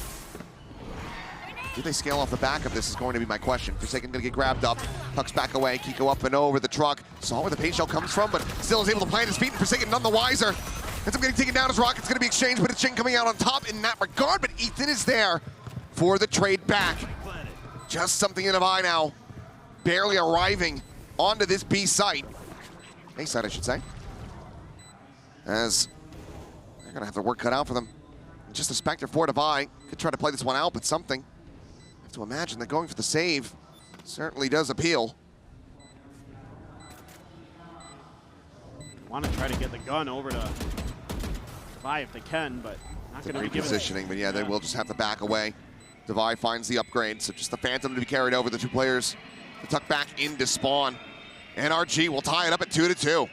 Do they scale off the back of this is going to be my question. Forsaken gonna get grabbed up, tucks back away, Kiko up and over the truck. Saw where the paint shell comes from, but still is able to plant his feet, and Forsaken none the wiser. Ends up getting taken down as Rocket's gonna be exchanged, but it's Jing coming out on top in that regard, but Ethan is there for the trade back. Just something in Devi now, barely arriving onto this B site. A site, I should say. As they're gonna have their work cut out for them. Just a Spectre for Devi. Could try to play this one out, but something. I have to imagine that going for the save certainly does appeal. Want to try to get the gun over to Devi if they can, but not going to be given. Repositioning, but yeah, they will just have to back away. Devi finds the upgrade, so just the Phantom to be carried over. The 2 players to tuck back into spawn. NRG will tie it up at 2-2.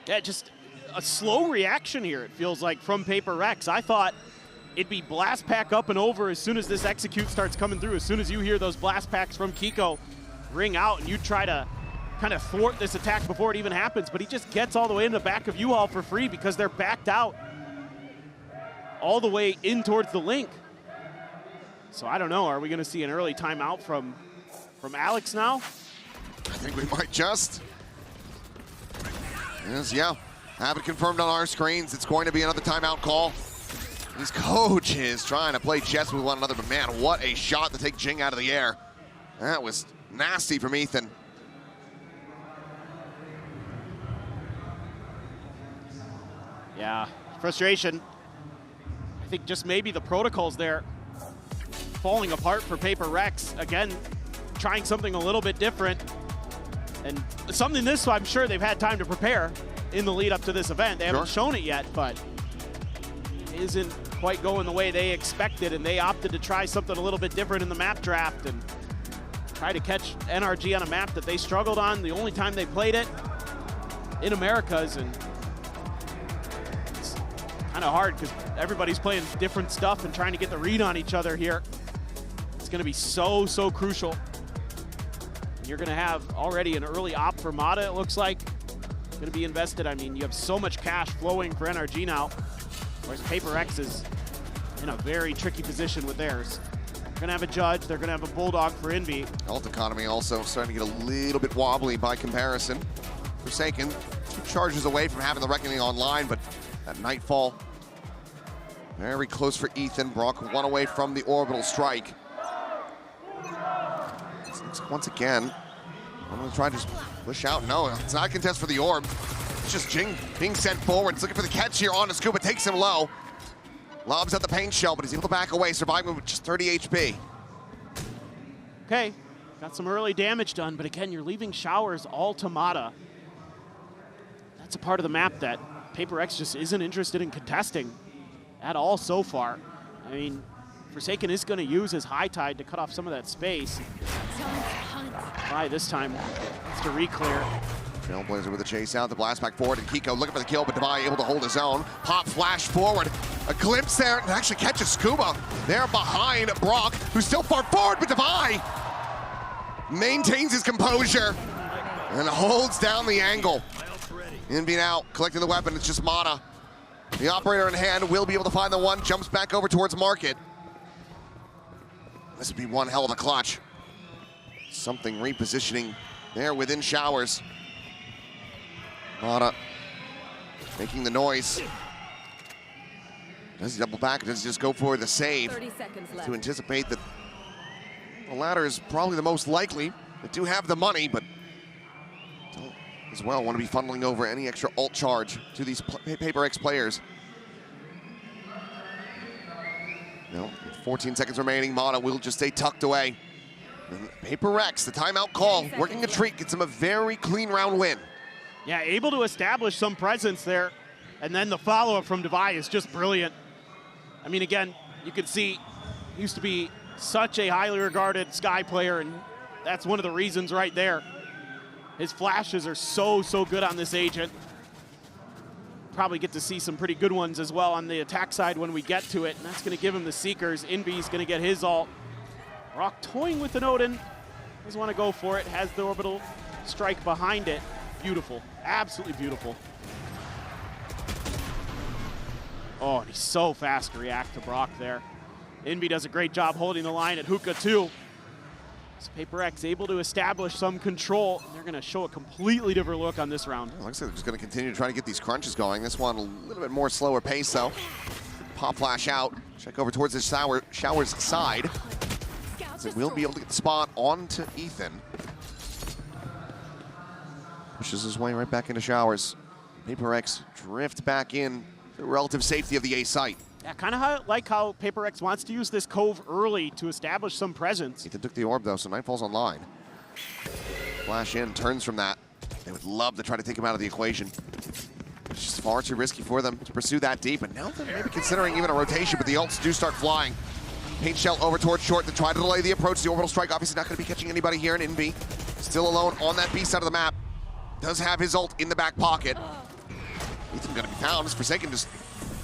Yeah, just a slow reaction here, it feels like, from PRX. I thought it'd be blast pack up and over as soon as this execute starts coming through. As soon as you hear those blast packs from Kiko ring out and you try to kind of thwart this attack before it even happens, but he just gets all the way in the back of U-Haul for free because they're backed out all the way in towards the link. So I don't know, are we gonna see an early timeout from Alex now? I think we might just. Yes, yeah, have it confirmed on our screens. It's going to be another timeout call. These coaches trying to play chess with one another, but man, what a shot to take Jing out of the air. That was Nasty from Ethan. Yeah, frustration. I think just maybe the protocols there falling apart for PRX. Again, trying something a little bit different. And something this, I'm sure they've had time to prepare in the lead up to this event. They haven't shown it yet, but it isn't quite going the way they expected, and they opted to try something a little bit different in the map draft and try to catch NRG on a map that they struggled on the only time they played it in Americas. And it's kind of hard because everybody's playing different stuff and trying to get the read on each other here. It's going to be so crucial. You're going to have already an early op for Mata, it looks like. Going to be invested. I mean, you have so much cash flowing for NRG now, whereas PRX is in a very tricky position with theirs. They're going to have a Judge. They're going to have a Bulldog for Envy. Health economy also starting to get a little bit wobbly by comparison. Forsaken, 2 charges away from having the Reckoning online, but that Nightfall very close for Ethan. Brock 1 away from the orbital strike. Once again, I'm going to try to just push out. No, it's not a contest for the orb. It's just Jing being sent forward. It's looking for the catch here on the Scuba. Takes him low. Lobs at the paint shell, but he's able to back away, surviving with just 30 HP. Okay, got some early damage done, but again, you're leaving Showers all to Mata. That's a part of the map that PRX just isn't interested in contesting at all so far. I mean, Forsaken is going to use his High Tide to cut off some of that space. Right, this time, it's to re-clear. Trailblazer with a chase out, the blast back forward, and Kiko looking for the kill, but Devi able to hold his own. Pop flash forward, a glimpse there, and actually catches Scuba there behind Brock, who's still far forward, but Devi maintains his composure and holds down the angle. Envy now collecting the weapon, it's just Mata. The operator in hand will be able to find the one, jumps back over towards Market. This would be one hell of a clutch. Something repositioning there within Showers. Mata making the noise. Does he double back? Does he just go for the save? 30 seconds left. To anticipate that the latter is probably the most likely. They do have the money, but don't as well want to be funneling over any extra ult charge to these PRX players. No, 14 seconds remaining. Mata will just stay tucked away. And PRX, the timeout call, working a treat, gets him a very clean round win. Yeah, able to establish some presence there, and then the follow-up from Devi is just brilliant. I mean, again, you can see, used to be such a highly regarded Sky player, and that's one of the reasons right there. His flashes are so good on this agent. Probably get to see some pretty good ones as well on the attack side when we get to it, and that's going to give him the Seekers. Envy's going to get his ult. Brock toying with an Odin. Doesn't want to go for it. Has the orbital strike behind it. Beautiful. Absolutely beautiful. Oh, and he's so fast to react to Brock there. Envy does a great job holding the line at Hookah too. So PRX able to establish some control. They're going to show a completely different look on this round. Looks like they're just going to continue to try to get these crunches going. This one a little bit more slower pace though. Pop flash out. Check over towards the Showers side. So we'll be able to get the spot onto Ethan. Pushes his way right back into Showers. PRX drift back in the relative safety of the A site. Yeah, kind of like how PRX wants to use this cove early to establish some presence. Ethan took the orb though, so Nightfall's online. Flash in, turns from that. They would love to try to take him out of the equation. It's just far too risky for them to pursue that deep, and now they're maybe considering even a rotation, but the ults do start flying. Paint shell over towards short to try to delay the approach. The orbital strike obviously not going to be catching anybody here in Envy. Still alone on that B side of the map. Does have his ult in the back pocket. Ethan going to be found as Forsaken just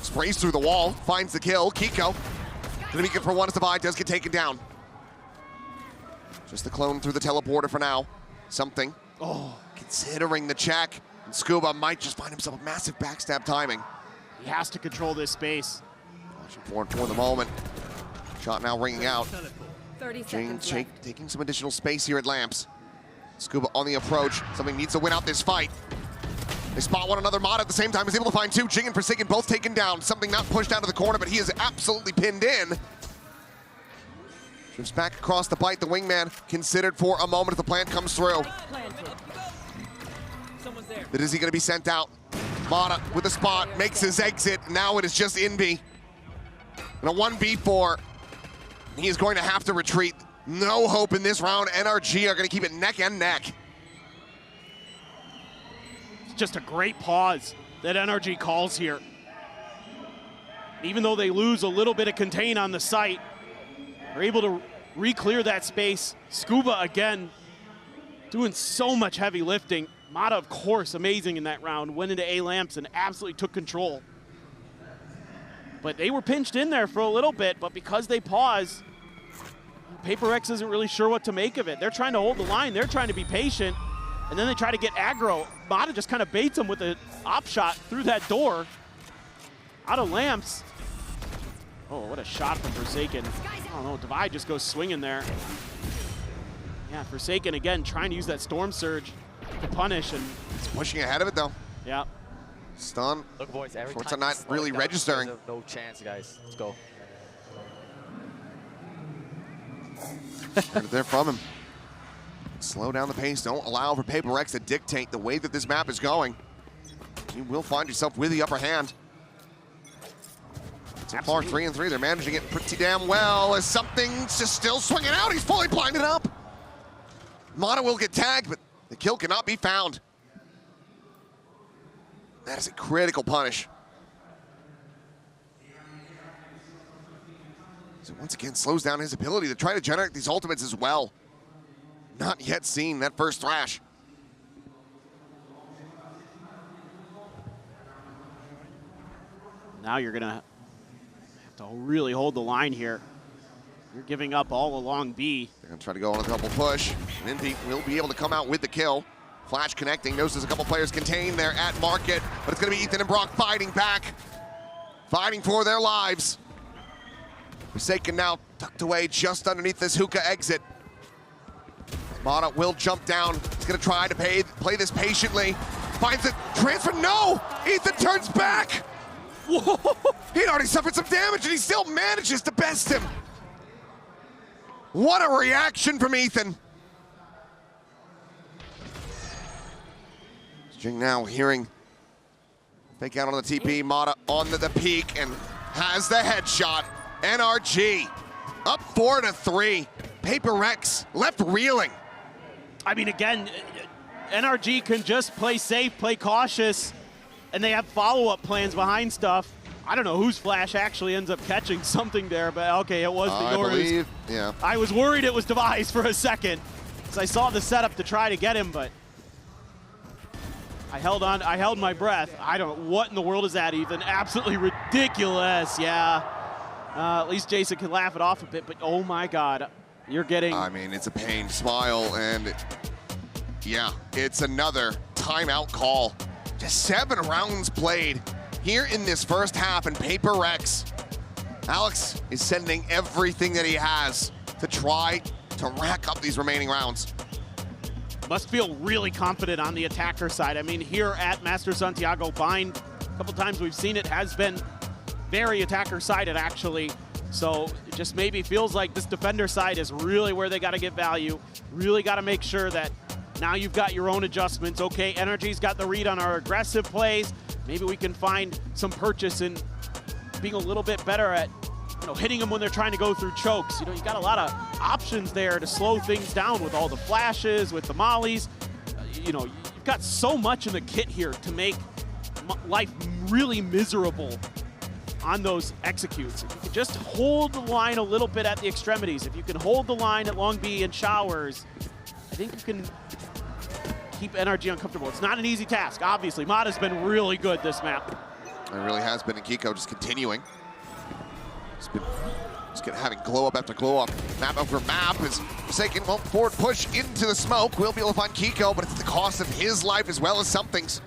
sprays through the wall, finds the kill. Kiko going to be good for one as Devi does get taken down. Just the clone through the teleporter for now. Something. Oh, considering the check. And Scuba might just find himself a massive backstab timing. He has to control this space. Watching for the moment. Shot now ringing out. 30 Jane seconds left. taking some additional space here at Lamps. Scuba on the approach. Something needs to win out this fight. They spot one another. Mata at the same time is able to find two. Jing and Forsaken both taken down. Something not pushed out of the corner, but he is absolutely pinned in. Drifts back across the bite. The wingman considered for a moment if the plant comes through. But is he going to be sent out? Mata with a spot, makes his exit. Now it is just Invi. And a 1v4. He is going to have to retreat. No hope in this round. NRG are going to keep it neck and neck. It's just a great pause that NRG calls here. Even though they lose a little bit of contain on the site, they're able to re-clear that space. Scuba, again, doing so much heavy lifting. Mata, of course, amazing in that round. Went into A-Lamps and absolutely took control. But they were pinched in there for a little bit, but because they pause, PRX isn't really sure what to make of it. They're trying to hold the line. They're trying to be patient, and then they try to get aggro. Mata just kind of baits them with an op shot through that door. Out of lamps. Oh, what a shot from Forsaken. I don't know, Divide just goes swinging there. Yeah, Forsaken, again, trying to use that Storm Surge to punish. And it's pushing ahead of it, though. Yeah. Stun. Look, boys, every Shorts time are not really registering. No chance, guys. Let's go. Heard it there from him. Slow down the pace. Don't allow for PRX to dictate the way that this map is going. You will find yourself with the upper hand. So far, 3-3. They're managing it pretty damn well. As something's just still swinging out. He's fully blinded up. Mata will get tagged, but the kill cannot be found. That is a critical punish. So once again, slows down his ability to try to generate these ultimates as well. Not yet seen that first thrash. Now you're gonna have to really hold the line here. You're giving up all along B. They're gonna try to go on a double push. And Indy will be able to come out with the kill. Flash connecting, knows there's a couple players contained there at market, but it's gonna be Ethan and Brock fighting back. Fighting for their lives. Forsaken now tucked away just underneath this hookah exit. Mata will jump down. He's gonna try to play this patiently. Finds it, transfer, no! Ethan turns back! Whoa. He'd already suffered some damage and he still manages to best him. What a reaction from Ethan. Jing now hearing fake out on the TP, Mata on the peak and has the headshot. NRG up 4-3. PRX left reeling. I mean, again, NRG can just play safe, play cautious, and they have follow-up plans behind stuff. I don't know whose flash actually ends up catching something there, but okay, it was the I believe, yeah. I was worried it was Device for a second, because I saw the setup to try to get him, but I held my breath. I don't know, what in the world is that, Ethan? Absolutely ridiculous, yeah. At least Jason can laugh it off a bit, but oh my God, you're getting... I mean, it's a pained smile, and yeah, it's another timeout call. Just 7 rounds played here in this first half, and PRX. Alex is sending everything that he has to try to rack up these remaining rounds. Must feel really confident on the attacker side. I mean, here at Masters Santiago, Bind, a couple times we've seen it, has been very attacker-sided, actually. So it just maybe feels like this defender side is really where they got to get value. Really got to make sure that now you've got your own adjustments. Okay, NRG's got the read on our aggressive plays. Maybe we can find some purchase in being a little bit better at, you know, hitting them when they're trying to go through chokes. You know, you got a lot of options there to slow things down with all the flashes, with the mollies. You know, you've got so much in the kit here to make life really miserable on those executes. If you can just hold the line a little bit at the extremities, if you can hold the line at Long B and Showers, I think you can keep NRG uncomfortable. It's not an easy task, obviously. Mata's been really good this map. It really has been, and Kiko just continuing. Having glow up after glow up. Map over map is Forsaken. Well, forward push into the smoke. We'll be able to find Kiko, but it's at the cost of his life as well as something's.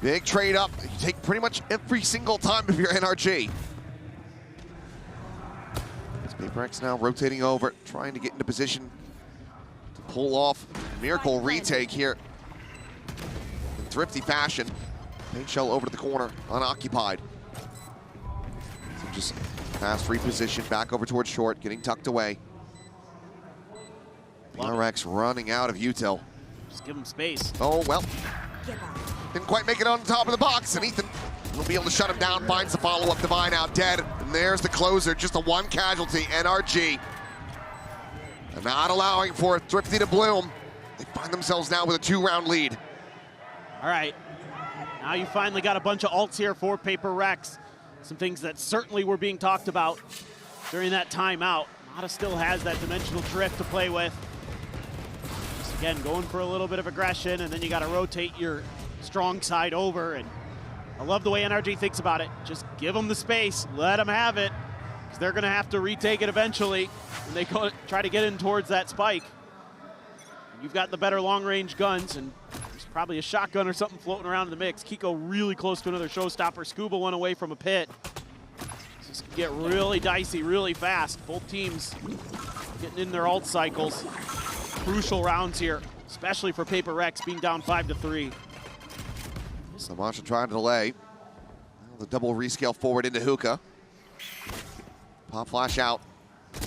Big trade up. You take pretty much every single time if you're NRG. It's PRX now rotating over, trying to get into position to pull off a miracle retake here in thrifty fashion. Paint shell over to the corner, unoccupied. So just Fast reposition, back over towards short, getting tucked away. PRX running out of util. Just give him space. Oh, well. Didn't quite make it on top of the box, and Ethan will be able to shut him down, finds the follow-up. Divine out dead, and there's the closer, just a one casualty, NRG. And not allowing for Thrifty to bloom. They find themselves now with a 2-round lead. All right, now you finally got a bunch of ults here for PRX. Some things that certainly were being talked about during that timeout. Mata still has that dimensional drift to play with. Just again, going for a little bit of aggression, and then you got to rotate your strong side over. And I love the way NRG thinks about it. Just give them the space, let them have it, because they're going to have to retake it eventually when they go try to get in towards that spike. You've got the better long-range guns, and there's probably a shotgun or something floating around in the mix. Kiko really close to another showstopper. Scuba one away from a pit. This can get really dicey really fast. Both teams getting in their ult cycles. Crucial rounds here, especially for PRX being down 5-3. Samasha trying to delay. The double rescale forward into Hookah. Pop flash out.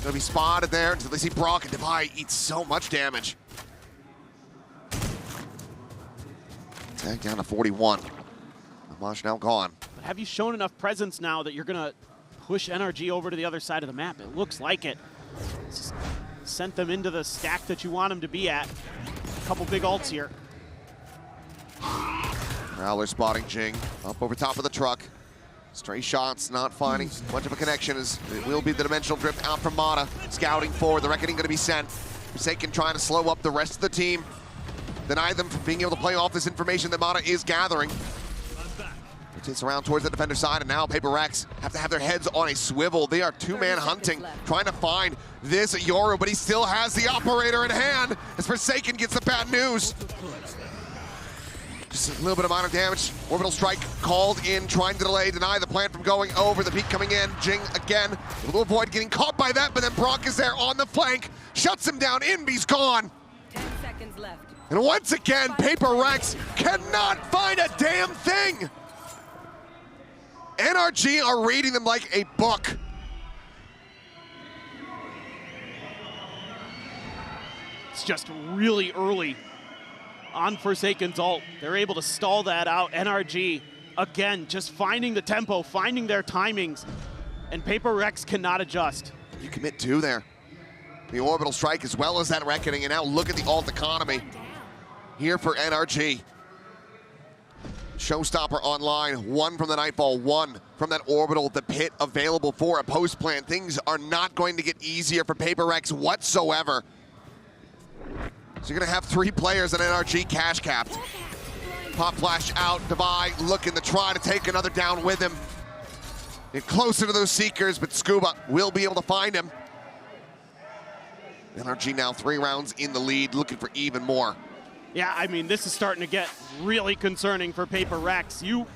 Gonna be spotted there until they see Brock, and Divide eats so much damage. Tag down to 41. Amash now gone. But have you shown enough presence now that you're gonna push NRG over to the other side of the map? It looks like it. It's just sent them into the stack that you want them to be at. A couple big ults here. Prowler spotting Jing up over top of the truck. Stray shots, not finding much of a connection as it will be the dimensional drift out from Mata. Scouting forward, the reckoning gonna be sent. Forsaken trying to slow up the rest of the team. Deny them from being able to play off this information that Mata is gathering. Rotates around towards the defender side, and now PRX have to have their heads on a swivel. They are two-man hunting, trying to find this Yoru, but he still has the operator in hand as Forsaken gets the bad news. Just a little bit of minor damage. Orbital strike called in, trying to delay, deny the plant from going over. The peak coming in. Jing again will avoid getting caught by that, but then Brock is there on the flank, shuts him down. Inby's gone. 10 seconds left. And once again, PRX cannot find a damn thing. NRG are reading them like a book. It's just really early on Forsaken's ult. They're able to stall that out. NRG, again, just finding the tempo, finding their timings, and PRX cannot adjust. You commit two there. The orbital strike as well as that reckoning, and now look at the ult economy here for NRG. Showstopper online, one from the Nightfall, one from that orbital, the pit available for a post plant. Things are not going to get easier for PRX whatsoever. So you're gonna have 3 players on NRG cash capped. Pop flash out, Divide looking to try to take another down with him. Get closer to those Seekers, but Scuba will be able to find him. NRG now 3 rounds in the lead, looking for even more. Yeah, I mean, this is starting to get really concerning for PRX. You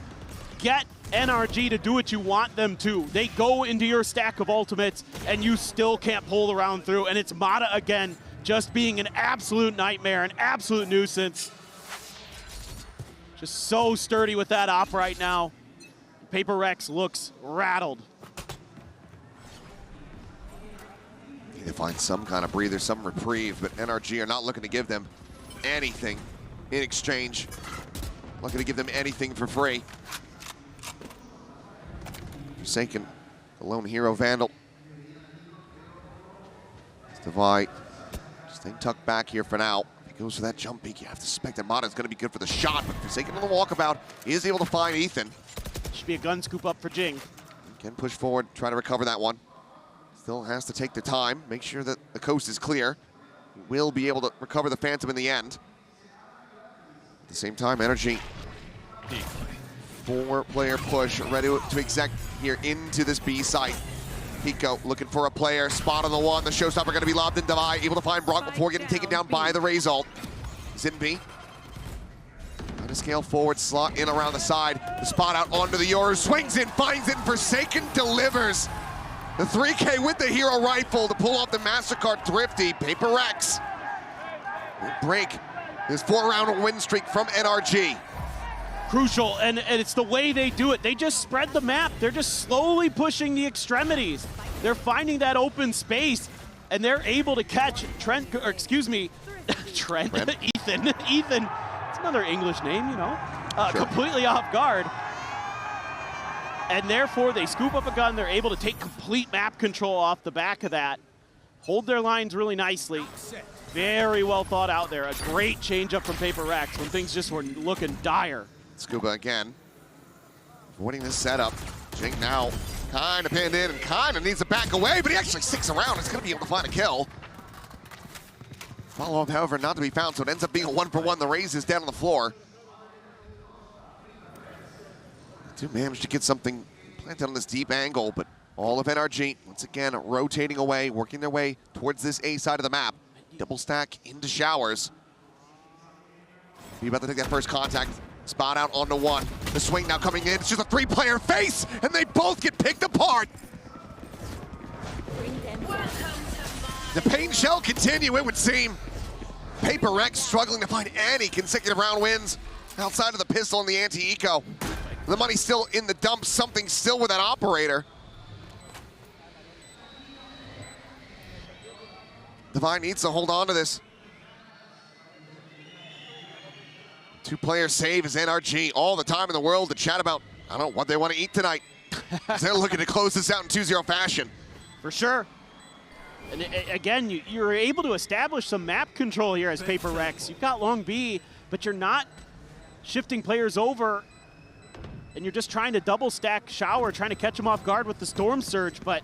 get NRG to do what you want them to. They go into your stack of ultimates, and you still can't pull the round through, and it's Mata again, just being an absolute nightmare, an absolute nuisance. Just so sturdy with that op right now. PRX looks rattled. Need to find some kind of breather, some reprieve, but NRG are not looking to give them anything in exchange. Not going to give them anything for free. Forsaken, the lone hero Vandal. Divide. Staying tucked back here for now. If he goes for that jump peek, you have to suspect that Mata is going to be good for the shot, but Forsaken on the walkabout is able to find Ethan. Should be a gun scoop up for Jing. Can push forward, try to recover that one. Still has to take the time, make sure that the coast is clear. He will be able to recover the Phantom in the end. At the same time, NRG. 4-player push, ready to exec here into this B site. Pico looking for a player, spot on the one. The showstopper going to be lobbed in Divide, able to find Brock before getting taken down by the Raze ult. He's in B. Trying to scale forward, slot in around the side. The spot out onto the Yoru, swings in, finds it, Forsaken delivers. The 3K with the hero rifle to pull off the Mastercard Thrifty. PRX will break this 4-round win streak from NRG. crucial, and it's the way they do it. They just spread the map. They're just slowly pushing the extremities. They're finding that open space, and they're able to catch Trent, or excuse me, Trent. Ethan, it's another English name, you know, Sure. completely off guard. And therefore, they scoop up a gun. They're able to take complete map control off the back of that. Hold their lines really nicely. Very well thought out there. A great change-up from PRX when things just were looking dire. Scuba again, avoiding this setup. Jing now kind of pinned in and kind of needs to back away, but he actually sticks around. He's going to be able to find a kill. Follow-up, however, not to be found, so it ends up being a 1-for-1. The raise is down on the floor. Do manage to get something planted on this deep angle, but all of NRG, once again, rotating away, working their way towards this A side of the map. Double stack into showers. Be about to take that first contact. Spot out onto one. The swing now coming in. It's just a 3-player face, and they both get picked apart. The pain shall continue, it would seem. PRX struggling to find any consecutive round wins outside of the pistol and the anti-eco. The money's still in the dump. Something still with that operator. Divine needs to hold on to this. 2-player save is NRG. All the time in the world to chat about, I don't know, what they want to eat tonight. They're looking to close this out in 2-0 fashion. For sure. And again, you're able to establish some map control here as PRX. You've got long B, but you're not shifting players over, and you're just trying to double stack Shower, trying to catch him off guard with the Storm Surge, but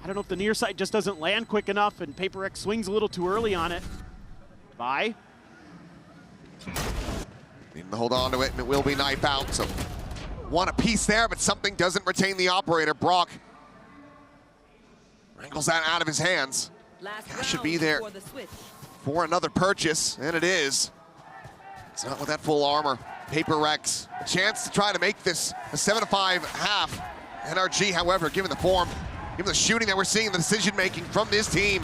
I don't know if the near side just doesn't land quick enough, and PRX swings a little too early on it. Bye. Needing to hold on to it, and it will be knife out. So want a piece there, but something doesn't retain the operator. Brock wrangles that out of his hands. That should be there for another purchase, and it is. It's not with that full armor. PRX, a chance to try to make this a 7-5 half. NRG, however, given the form, given the shooting that we're seeing, the decision-making from this team,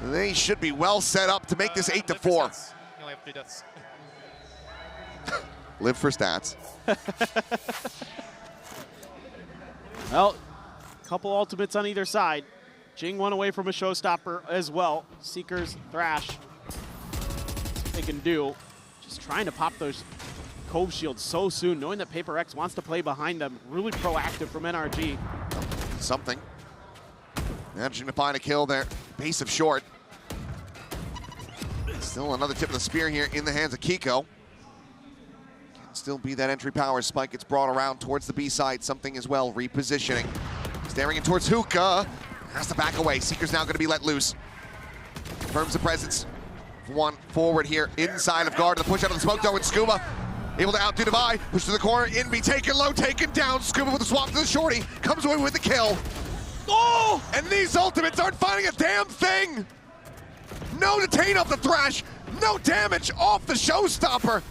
they should be well set up to make this 8-4. You only have 3 deaths. Live for stats. Well, couple ultimates on either side. Jing one away from a showstopper as well. Seekers, Thrash, they can do. Just trying to pop those Cove shields so soon, knowing that PRX wants to play behind them. Really proactive from NRG. Something. Managing to find a kill there. Base of short. Still another tip of the spear here in the hands of Kiko. Can still be that entry power. Spike gets brought around towards the B side. Something as well, repositioning. Staring in towards Hookah. Has to back away. Seeker's now going to be let loose. Confirms the presence. One forward here inside of guard. The push out of the smoke though, and Scuba able to outdo Divide. Push to the corner. Inby taken low, taken down. Scuba with the swap to the shorty. Comes away with the kill. Oh! And these ultimates aren't finding a damn thing. No detain off the Thrash. No damage off the showstopper.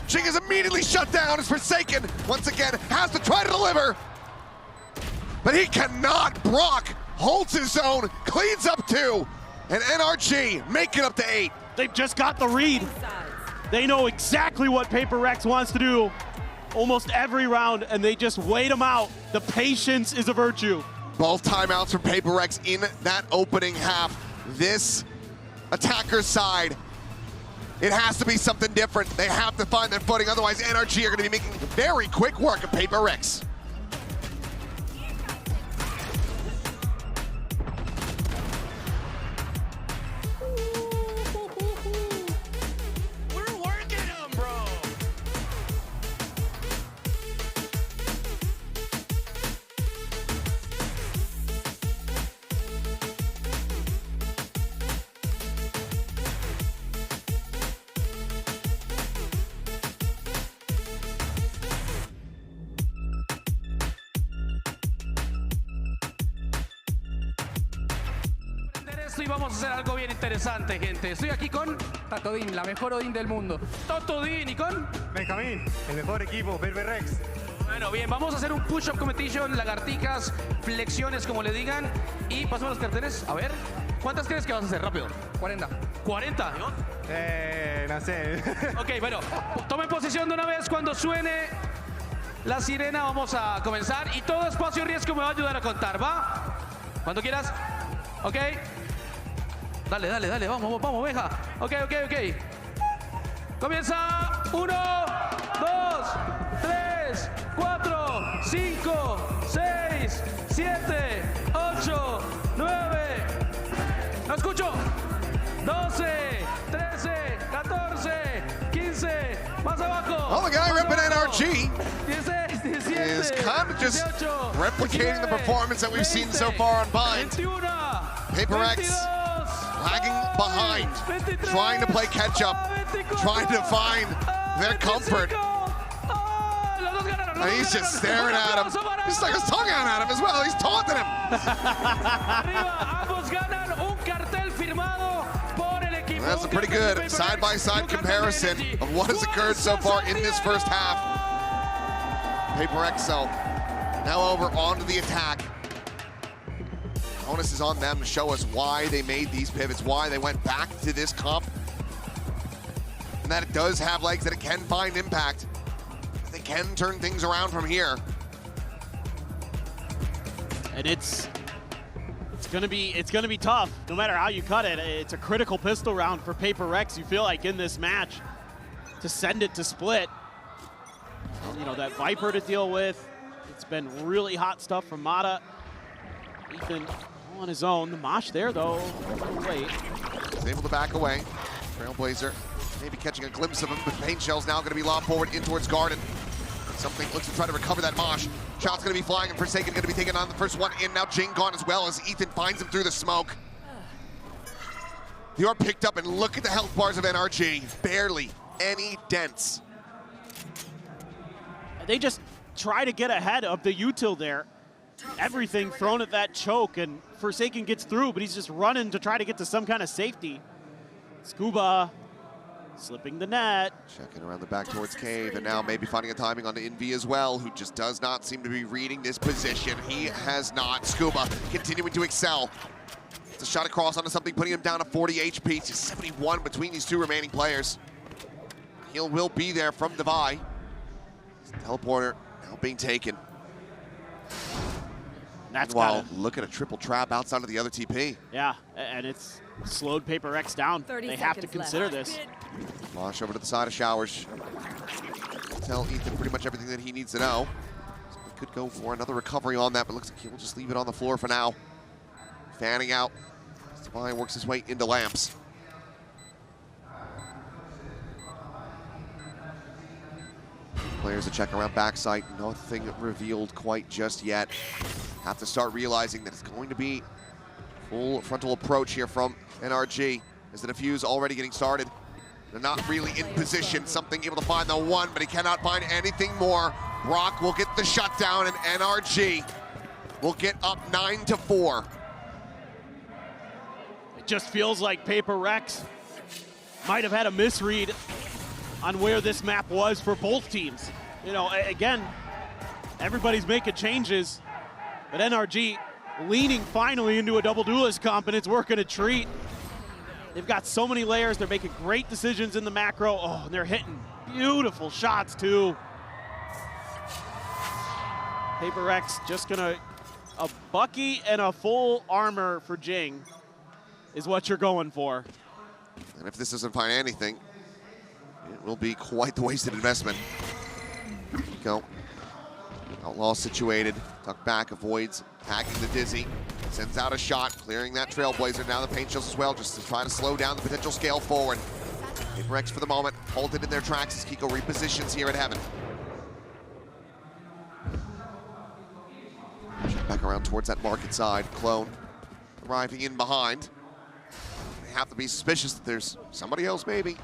Jing is immediately shut down as Forsaken once again has to try to deliver. But he cannot. Brock holds his own, cleans up 2, and NRG make it up to 8. They've just got the read. They know exactly what PRX wants to do almost every round, and they just wait them out. The patience is a virtue. Both timeouts from PRX in that opening half. This attacker's side, it has to be something different. They have to find their footing, otherwise NRG are going to be making very quick work of PRX. Y vamos a hacer algo bien interesante, gente. Estoy aquí con Totodin, la mejor Odin del mundo. Totodin y con Benjamín, el mejor equipo, PRX. Bueno, bien, vamos a hacer un push-up competition, lagartijas, flexiones, como le digan. Y pasamos los carteles. A ver, ¿cuántas crees que vas a hacer? Rápido. 40. ¿40? no sé. Ok, bueno, tomen posición de una vez. Cuando suene la sirena vamos a comenzar. Y todo espacio y riesgo me va a ayudar a contar, ¿va? Cuando quieras. Ok. Dale, dale, dale. Vamos, vamos, Benja. Ok. Comienza. 1, 2, 3, 4, 5, 6, 7, 8, 9. No escucho. 12, 13, 14, 15. Más abajo. Well, the guy repping NRG 16, 17, is kind of just 18, replicating the performance that we've seen so far on Bind. 21, HyperX 22, lagging behind, 23, trying to play catch up, 24, trying to find their comfort. 25. Los dos ganaron, los And dos he's just ganaron. staring at him. He's like his tongue out at him as well. He's taunting him. Arriba, ambos ganan un cartel firmado por el equipo. That's a pretty good side-by-side comparison of what has occurred so far in this first half. HyperX so now over onto the attack. Onus is on them to show us why they made these pivots, why they went back to this comp, and that it does have legs, that it can find impact, that they can turn things around from here. And it's gonna be tough, no matter how you cut it. It's a critical pistol round for PRX. You feel like in this match to send it to split. You know, that Viper to deal with. It's been really hot stuff from Mata. Ethan on his own. The Mosh there though, late. He's able to back away. Trailblazer maybe catching a glimpse of him, but Paint Shell's now gonna be lobbed forward in towards Garden. Something looks to try to recover that Mosh. Shot's gonna be flying and Forsaken gonna be taking on the first one in. Now Jing gone as well as Ethan finds him through the smoke. You are picked up and look at the health bars of NRG. Barely any dents. They just try to get ahead of the util there. Everything thrown at that choke, and Forsaken gets through, but he's just running to try to get to some kind of safety. Scuba slipping the net. Checking around the back towards Cave, and now maybe finding a timing on Envy as well, who just does not seem to be reading this position. He has not. Scuba continuing to excel. It's a shot across onto something, putting him down to 40 HP. It's just 71 between these two remaining players. Heal will be there from Devi. Teleporter now being taken. That's Meanwhile, look at a triple trap outside of the other TP. Yeah, and it's slowed PRX down. 30 They have to seconds consider left. this. Launch over to the side of Showers. Tell Ethan pretty much everything that he needs to know. So we could go for another recovery on that, but looks like he will just leave it on the floor for now. Fanning out. Devi works his way into Lamps. Players to check around backside, nothing revealed quite just yet. Have to start realizing that it's going to be full frontal approach here from NRG as the defuse already getting started. They're not really in position. Something able to find the one, but he cannot find anything more. Brock will get the shutdown, and NRG will get up 9-4. It just feels like PRX might have had a misread on where this map was for both teams. You know, again, everybody's making changes, but NRG leaning finally into a double duelist comp, and it's working a treat. They've got so many layers. They're making great decisions in the macro. Oh, and they're hitting beautiful shots too. PRX just gonna, a Bucky and a full armor for Jing is what you're going for. And if this doesn't find anything, it will be quite the wasted investment. Go. Outlaw situated. Tuck back, avoids, tagging the Dizzy. Sends out a shot, clearing that Trailblazer. Now the Paint Shells as well, just to try to slow down the potential scale forward. PRX for the moment, halted in their tracks as Kiko repositions here at Heaven. Back around towards that market side. Clone arriving in behind. They have to be suspicious that there's somebody else maybe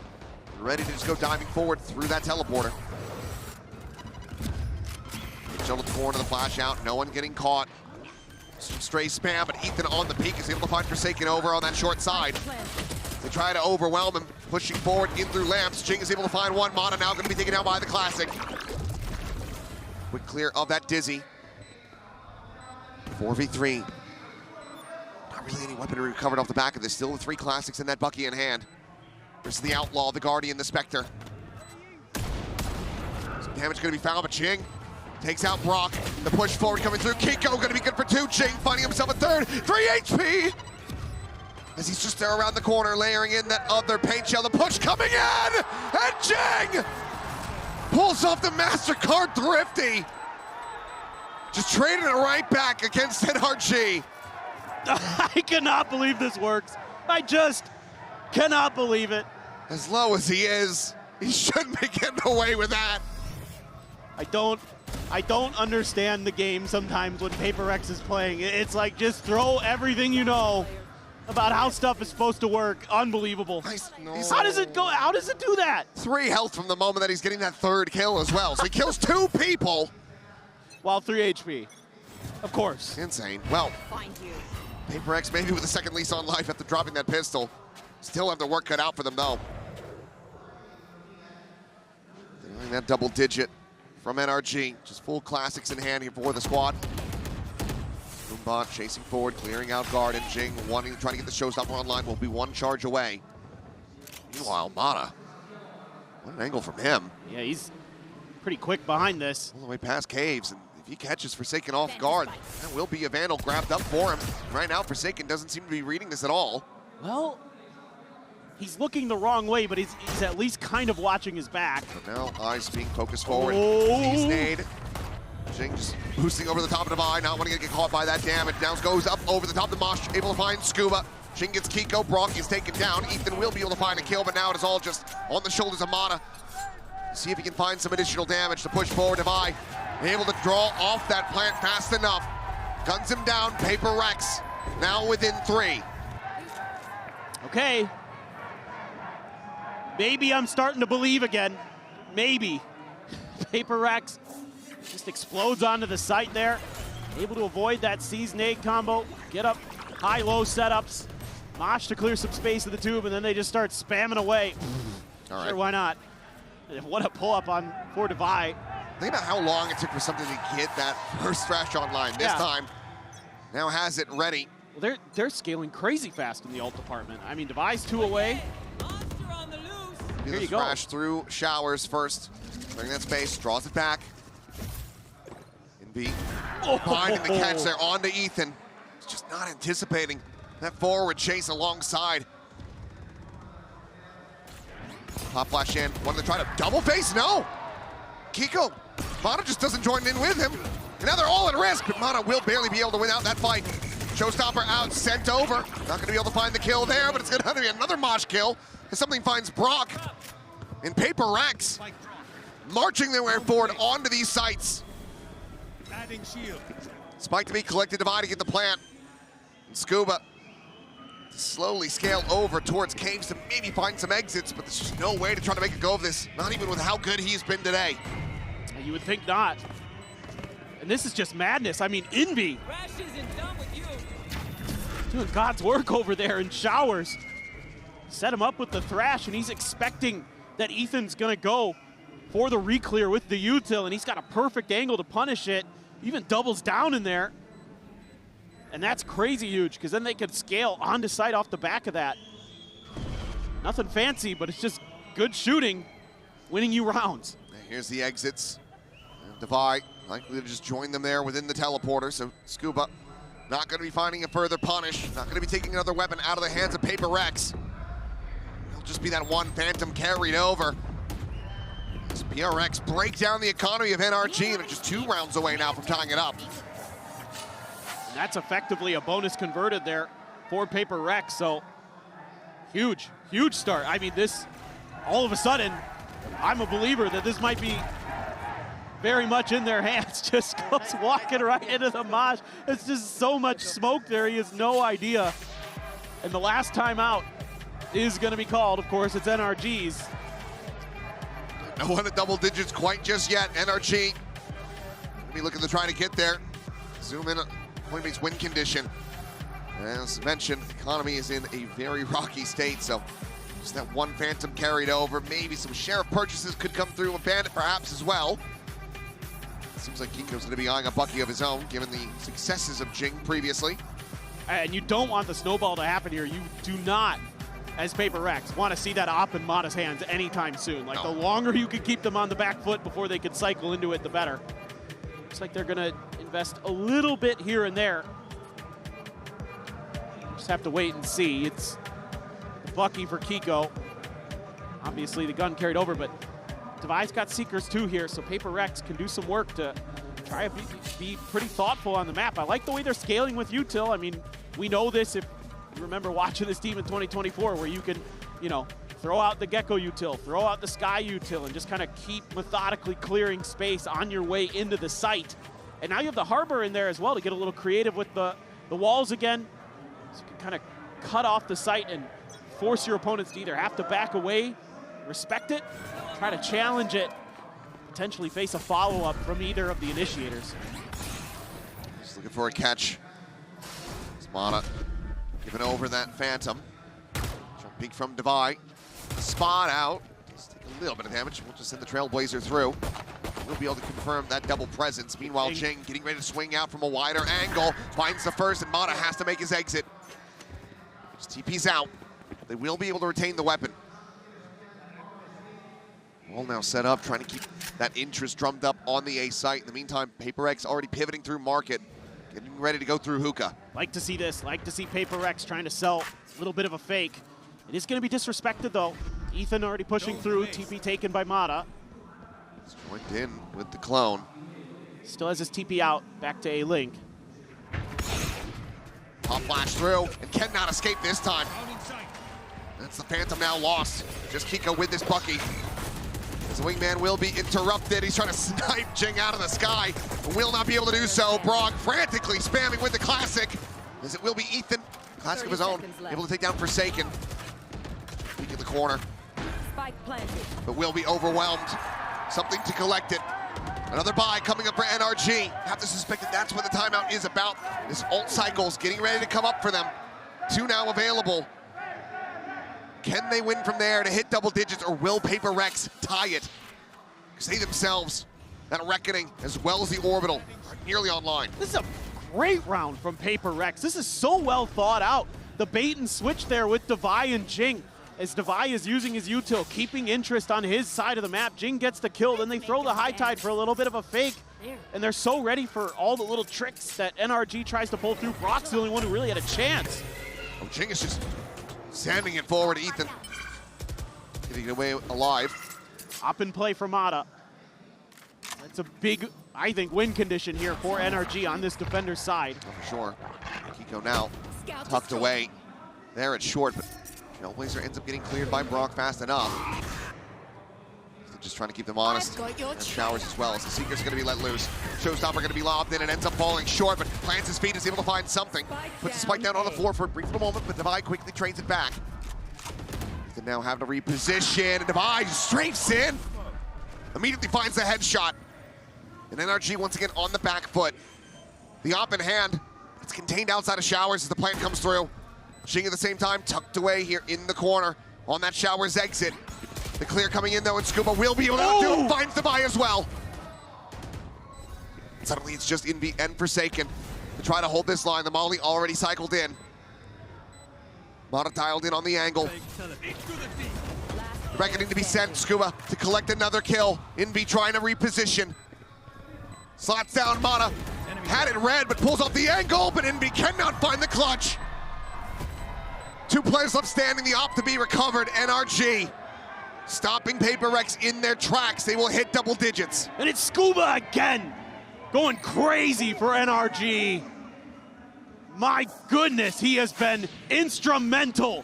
ready to just go diving forward through that teleporter. Shell to the corner, the flash out, no one getting caught. Some stray spam, but Ethan on the peak is able to find Forsaken over on that short side. They try to overwhelm him, pushing forward in through Lamps. Jing is able to find one. Mata now going to be taken down by the Classic. Quick clear of that Dizzy. 4v3. Not really any weaponry recovered off the back of this. Still the 3 Classics in that Bucky in hand. There's the Outlaw, the Guardian, the Spectre. Some damage gonna be found, but Jing takes out Brock. The push forward coming through. Kiko gonna be good for 2. Jing finding himself a 3rd. 3 HP! As he's just there around the corner, layering in that other paint shell. The push coming in! And Jing pulls off the Mastercard Thrifty. Just trading it right back against NRG. I cannot believe this works. I just cannot believe it. As low as he is, he shouldn't be getting away with that. I don't understand the game sometimes when PRX is playing. It's like just throw everything you know about how stuff is supposed to work. Unbelievable. Nice. No. How does it go? How does it do that? 3 health from the moment that he's getting that 3rd kill as well. So he kills 2 people. While 3 HP. Of course. Insane. Well, Find you. PRX maybe with the 2nd lease on life after dropping that pistol. Still have the work cut out for them though. Doing that double digit from NRG. Just full classics in hand here for the squad. Globant chasing forward, clearing out guard, and Jing wanting to try to get the showstopper online. Will be 1 charge away. Meanwhile, Mana, what an angle from him. Yeah, he's pretty quick behind this. All the way past Caves, and if he catches Forsaken off guard, that will be a Vandal grabbed up for him. Right now, Forsaken doesn't seem to be reading this at all. Well, he's looking the wrong way, but he's at least kind of watching his back. So now eyes being focused forward. Oh. He's nade. Jing just boosting over the top of the Divide, not wanting to get caught by that damage. Now goes up over the top of the Mosh, able to find Scuba. Jing gets Kiko, Brock is taken down. Ethan will be able to find a kill, but now it is all just on the shoulders of Mana. See if he can find some additional damage to push forward. Divide able to draw off that plant fast enough. Guns him down, PRX now within 3. Okay. Maybe I'm starting to believe again. Maybe. PRX just explodes onto the site there. Able to avoid that Seize nade combo. Get up high-low setups. Mosh to clear some space of the tube, and then they just start spamming away. All right. Sure, why not? What a pull-up on for Divide. Think about how long it took for something to get that first thrash online. This time, now has it ready. Well, they're scaling crazy fast in the ult department. I mean, Divide's 2 away. Here you go. Thrash through Showers first. Clearing that space, draws it back. In B. Finding the catch there onto Ethan. He's just not anticipating that forward chase alongside. Pop flash in. Wanted to try to double face? No. Kiko. Mana just doesn't join in with him. And now they're all at risk, but Mana will barely be able to win out that fight. Showstopper out, sent over. Not going to be able to find the kill there, but it's going to be another Mosh kill as something finds Brock. And PRX marching their way forward onto these sites. Spike to be collected, Divide to get the plant. And Scuba slowly scale over towards Caves to maybe find some exits, but there's just no way to try to make a go of this, not even with how good he's been today. You would think not. And this is just madness. I mean, Envy doing God's work over there in Showers. Set him up with the Thrash, and he's expecting that Ethan's gonna go for the re-clear with the util, and he's got a perfect angle to punish it. Even doubles down in there. And that's crazy huge, because then they could scale onto site off the back of that. Nothing fancy, but it's just good shooting, winning you rounds. Here's the exits. Divide likely to just join them there within the teleporter, so Scuba not going to be finding a further punish, not going to be taking another weapon out of the hands of PRX. It'll just be that one Phantom carried over. As PRX break down the economy of NRG, and they're just 2 rounds away now from tying it up. And that's effectively a bonus converted there for PRX, so huge, huge start. I mean, this, all of a sudden, I'm a believer that this might be very much in their hands. Just goes walking right into the Mosh. It's just so much smoke there, he has no idea. And the last time out is gonna be called, of course, it's NRG's. No one at double digits quite just yet. NRG gonna be looking to try to get there. Zoom in, Coinbase win condition. As mentioned, the economy is in a very rocky state, so just that one Phantom carried over. Maybe some Sheriff purchases could come through, a Bandit perhaps as well. Seems like Kiko's gonna be eyeing a Bucky of his own, given the successes of Jing previously. And you don't want the snowball to happen here. You do not as PRX want to see that op in Mata's hands anytime soon. Like, the longer you can keep them on the back foot before they can cycle into it, the better. Looks like they're going to invest a little bit here and there. Just have to wait and see. It's Bucky for Kiko. Obviously, the gun carried over, but Devi's got Seekers too here, so PRX can do some work to try to be pretty thoughtful on the map. I like the way they're scaling with util. I mean, we know this if you remember watching this team in 2024, where you can, you know, throw out the Gecko util, throw out the Sky util, and just kind of keep methodically clearing space on your way into the site. And now you have the Harbor in there as well to get a little creative with the walls again. So you can kind of cut off the site and force your opponents to either have to back away, respect it, try to challenge it, potentially face a follow-up from either of the initiators. Just looking for a catch. Mana giving over that Phantom. Jumping from Devi. Spot out. Just take a little bit of damage. We'll just send the Trailblazer through. We'll be able to confirm that double presence. Meanwhile, Jing getting ready to swing out from a wider angle. Finds the first, and Mana has to make his exit. Just TP's out. They will be able to retain the weapon. All now set up, trying to keep that interest drummed up on the A site. In the meantime, PRX already pivoting through market, getting ready to go through hookah. Like to see this, like to see PRX trying to sell a little bit of a fake. It is going to be disrespected though. Ethan already pushing through, TP taken by Mata. He's joined in with the clone. Still has his TP out, back to A-Link. Pop flash through, and cannot escape this time. That's the Phantom now lost. Just Kiko with this Bucky. His wingman will be interrupted. He's trying to snipe Jing out of the sky, but will not be able to do so. Brog frantically spamming with the Classic, as it will be Ethan, Classic of his own, able to take down Forsaken. Peek at the corner, Spike planted. but will be overwhelmed. Something to collect it. Another buy coming up for NRG. Have to suspect that that's what the timeout is about. This ult cycle's getting ready to come up for them. 2 now available. Can they win from there to hit double digits, or will PRX tie it? Because they themselves, that Reckoning, as well as the Orbital, are nearly online. This is a great round from PRX. This is so well thought out. The bait and switch there with Devi and Jing, as Devi is using his util, keeping interest on his side of the map. Jing gets the kill, then they throw the high tide for a little bit of a fake, and they're so ready for all the little tricks that NRG tries to pull through. Brock's the only one who really had a chance. Oh, Jing is just sanding it forward, Ethan. Getting away alive. Up in play for Mata. That's a big, I think, win condition here for NRG on this defender's side. Oh, for sure. Kiko now tucked away. There it's short, but Trailblazer ends up getting cleared by Brock fast enough. They're just trying to keep them honest. And Showers as well, as the Seeker's going to be let loose. Showstopper going to be lobbed in and ends up falling short, but plants his feet, is able to find something. Puts the spike down on the floor for a brief little moment, but Devi quickly trains it back. They now have to reposition, and Devi strafes in. Immediately finds the headshot. And NRG once again on the back foot. The op in hand. It's contained outside of Showers as the plant comes through. Jing at the same time tucked away here in the corner on that Showers exit. The clear coming in though, and Scuba will be able to do it. Finds the buy as well. Suddenly it's just Envy and Forsaken to try to hold this line. The Molly already cycled in. Mata dialed in on the angle. Reckoning to be sent. Scuba to collect another kill. Envy trying to reposition. Slots down Mata. Had it red, but pulls off the angle, but Envy cannot find the clutch. 2 players left standing, the op to be recovered. NRG stopping PRX in their tracks. They will hit double digits. And it's Scuba again, going crazy for NRG. My goodness, he has been instrumental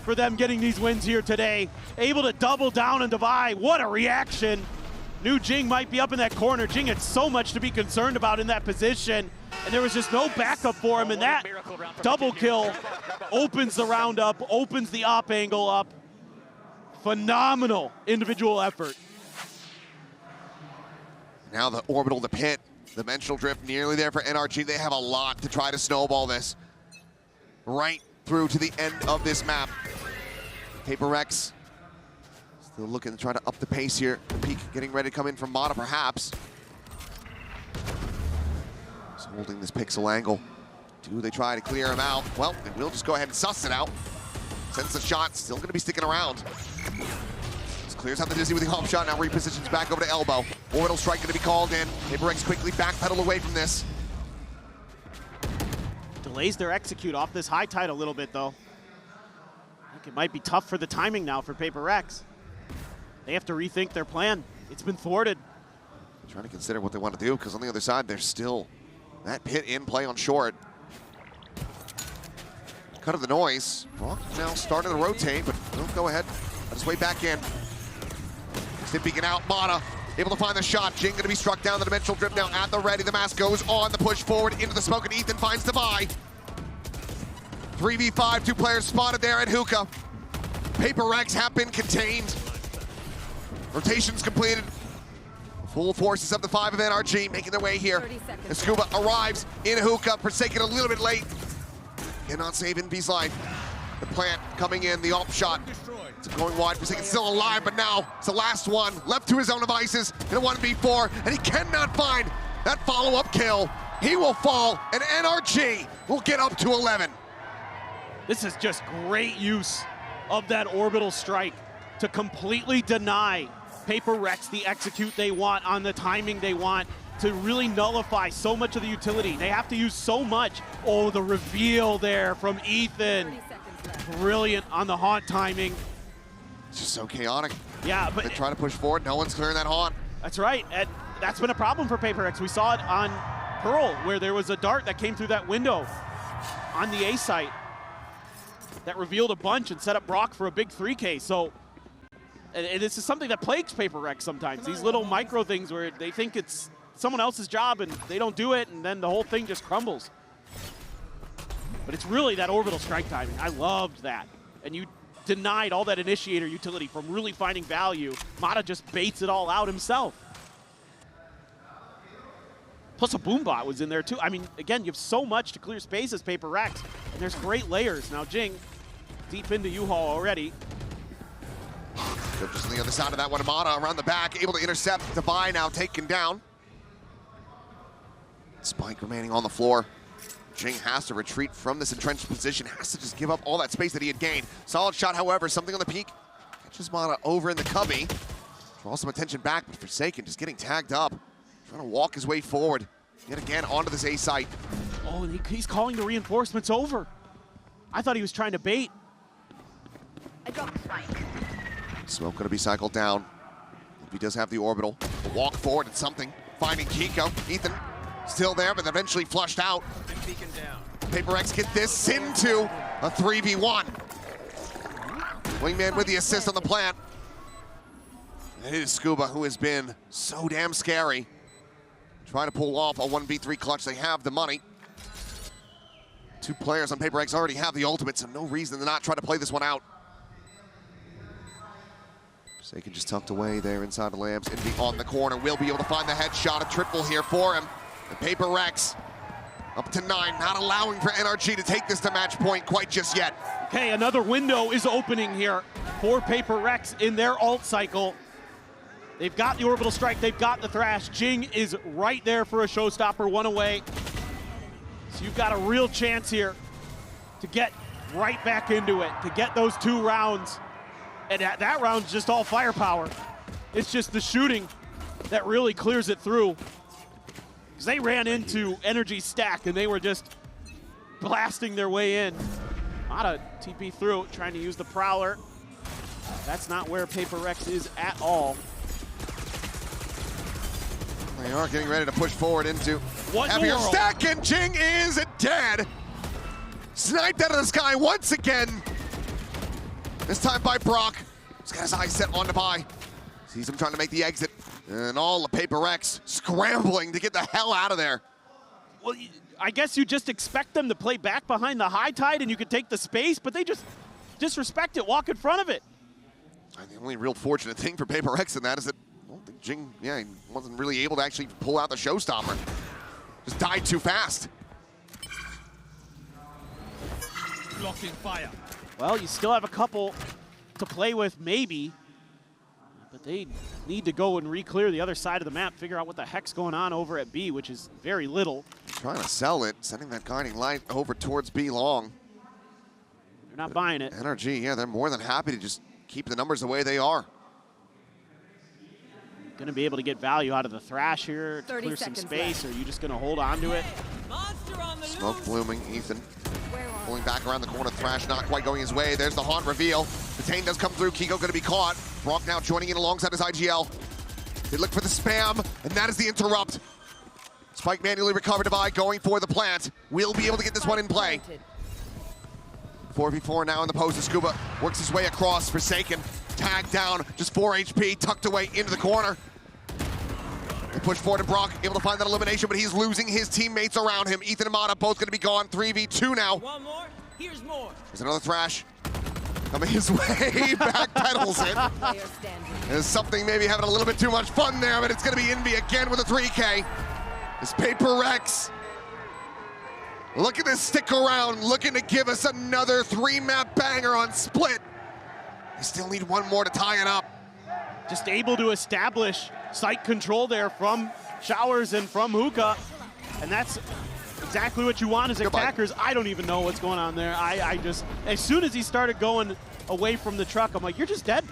for them getting these wins here today. Able to double down on Devi. What a reaction. Knew Jing might be up in that corner. Jing had so much to be concerned about in that position, and there was just no backup for him, and that double kill opens the round up, opens the op angle up. Phenomenal individual effort. Now the Orbital, the pit, the Dimensional Drift nearly there for NRG. They have a lot to try to snowball this right through to the end of this map. PRX still looking to try to up the pace here. The peak getting ready to come in from Mata, perhaps. Just holding this pixel angle. Do they try to clear him out? Well, they will just go ahead and suss it out. Sends the shot, still gonna be sticking around. Just clears out the Dizzy with the hop shot, now repositions back over to elbow. Orbital strike gonna be called in. HyperX quickly backpedal away from this. Delays their execute off this high tide a little bit, though. I think it might be tough for the timing now for PRX. They have to rethink their plan. It's been thwarted. Trying to consider what they want to do, because on the other side, there's still that pit in play on short. Cut of the noise. Brock now starting to rotate, but don't go ahead. Let his way back in. Still peeking out. Mana able to find the shot. Jing going to be struck down. The dimensional drip now at the ready. The mask goes on. The push forward into the smoke, and Ethan finds Devi. 3v5, 2 players spotted there at Hookah. PRX have been contained. Rotations completed. Full forces of the 5 of NRG making their way here. And Scuba arrives in Hookah. Forsaken a little bit late. Cannot save Invy's life. The plant coming in, the op shot. It's going wide. Forsaken still alive, but now it's the last one. Left to his own devices in a 1v4, and he cannot find that follow-up kill. He will fall, and NRG will get up to 11. This is just great use of that orbital strike to completely deny PRX the execute they want on the timing they want, to really nullify so much of the utility. They have to use so much. Oh, the reveal there from Ethan. Brilliant on the haunt timing. It's just so chaotic. Yeah, but they try to push forward. No one's clearing that haunt. That's right. And that's been a problem for PRX. We saw it on Pearl, where there was a dart that came through that window on the A site that revealed a bunch and set up Brock for a big 3K. So, and this is something that plagues PRX sometimes. These little micro things where they think it's someone else's job and they don't do it, and then the whole thing just crumbles. But it's really that orbital strike timing. I loved that. And you denied all that initiator utility from really finding value. Mata just baits it all out himself. Plus a boombot was in there too. I mean, again, you have so much to clear space as PRX, and there's great layers. Now Jing, deep into U-Haul already. Just on the other side of that one, Mata around the back, able to intercept. Devi now taken down. Spike remaining on the floor. Jing has to retreat from this entrenched position, has to just give up all that space that he had gained. Solid shot, however, something on the peak. Catches Mata over in the cubby. Draws some attention back, but Forsaken just getting tagged up. Trying to walk his way forward. Yet again, onto this A site. Oh, and he's calling the reinforcements over. I thought he was trying to bait. Smoke gonna be cycled down. If he does have the orbital, a walk forward and something. Finding Kiko. Ethan still there, but eventually flushed out. PRX get this into a 3v1. Wingman with the assist on the plant. And it is Scuba, who has been so damn scary. Trying to pull off a 1v3 clutch. They have the money. 2 players on PRX already have the ultimate, so no reason to not try to play this one out. Forsaken just tucked away there inside the lamps. Envy on the corner will be able to find the headshot. A triple here for him. And PRX up to 9, not allowing for NRG to take this to match point quite just yet. Okay, another window is opening here for PRX in their ult cycle. They've got the orbital strike, they've got the thrash. Jing is right there for a showstopper, 1 away. So you've got a real chance here to get right back into it, to get those 2 rounds. And that round's just all firepower. It's just the shooting that really clears it through. Because they ran into NRG stack and they were just blasting their way in. Mata TP through, trying to use the Prowler. That's not where PRX is at all. They are getting ready to push forward into What heavier stack, and Jing is dead. Sniped out of the sky once again. This time by Brock. He's got his eyes set on Devi. Sees him trying to make the exit. And all the PRX scrambling to get the hell out of there. Well, I guess you just expect them to play back behind the high tide and you could take the space, but they just disrespect it, walk in front of it. And the only real fortunate thing for PRX in that is that I don't think Jing, he wasn't really able to actually pull out the showstopper. Just died too fast. Blocking fire. Well, you still have a couple to play with, maybe. But they need to go and re-clear the other side of the map, figure out what the heck's going on over at B, which is very little. Trying to sell it, sending that guiding light over towards B long. They're not buying it. NRG, yeah, they're more than happy to just keep the numbers the way they are. Going to be able to get value out of the Thrash here, 30 clear some seconds space, left. or are you just going to hold on to it? Smoke blooming, Ethan pulling back around the corner. Thrash not quite going his way. There's the haunt reveal. The Tane does come through. Kiko going to be caught. Brock now joining in alongside his IGL. They look for the spam, and that is the interrupt. Spike manually recovered by going for the plant. We'll be able to get this one in play. 4v4 now in the post. Scuba works his way across. Forsaken tagged down, just 4 HP, tucked away into the corner. They push forward, and Brock able to find that elimination, but he's losing his teammates around him. Ethan and Mata both going to be gone. 3v2 now. One more. Here's more. There's another Thrash coming his way. Back pedals it. Player standing. There's something maybe having a little bit too much fun there, but it's going to be Envy again with a 3K. It's PRX. Looking to stick around, looking to give us another 3-map banger on Split. They still need one more to tie it up. Just able to establish site control there from Showers and from Hookah. And that's exactly what you want as attackers. I don't even know what's going on there. I just, as soon as he started going away from the truck, I'm like, you're just dead.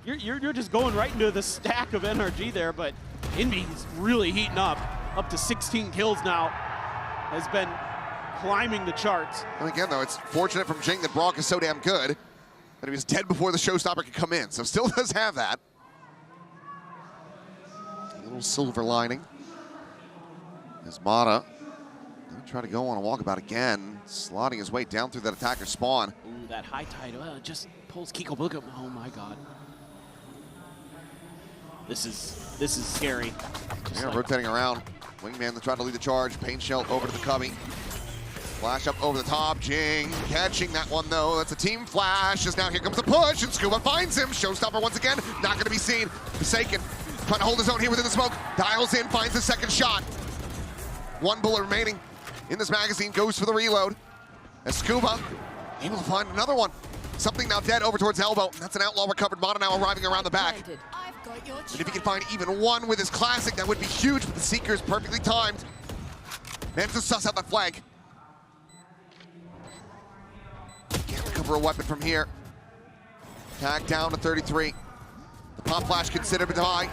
You're just going right into the stack of NRG there, but Envy's really heating up to 16 kills now. Has been climbing the charts. And again, though, it's fortunate from Jing that Brock is so damn good that he was dead before the showstopper could come in. So still does have that. A little silver lining. As Mata gonna try to go on a walkabout again, slotting his way down through that attacker spawn. Ooh, that high tide just pulls Kiko Book up. Oh my god. This is scary. Just Yeah, like, rotating around. Wingman trying to lead the charge. Pain Shell over to the Cubby. Flash up over the top. Jing catching that one though. That's a team flash. As now here comes the push, and Scuba finds him. Showstopper once again, not going to be seen. Forsaken trying to hold his own here within the smoke. Dials in, finds the second shot. One bullet remaining in this magazine. Goes for the reload. As Scuba able to find another one. Something now dead over towards elbow. That's an outlaw recovered. Mata now arriving around the back. And if he can find even one with his classic, that would be huge, but the Seeker is perfectly timed. Manages to suss out that flag. Can't recover a weapon from here. Tag down to 33. The pop flash considered by.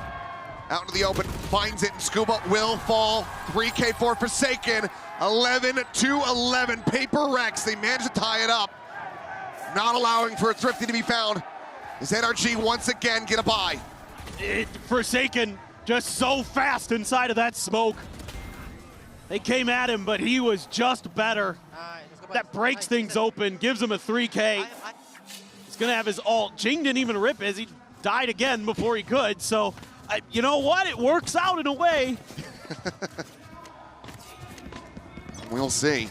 Out into the open, finds it, and Scuba will fall. 3K for Forsaken. 11-11. PRX, they managed to tie it up. Not allowing for a Thrifty to be found. As NRG once again get a bye. Forsaken just so fast inside of that smoke. They came at him, but he was just better. That breaks things open, gives him a 3K. He's gonna have his ult. Jing didn't even rip as he died again before he could, so you know what? It works out in a way. We'll see.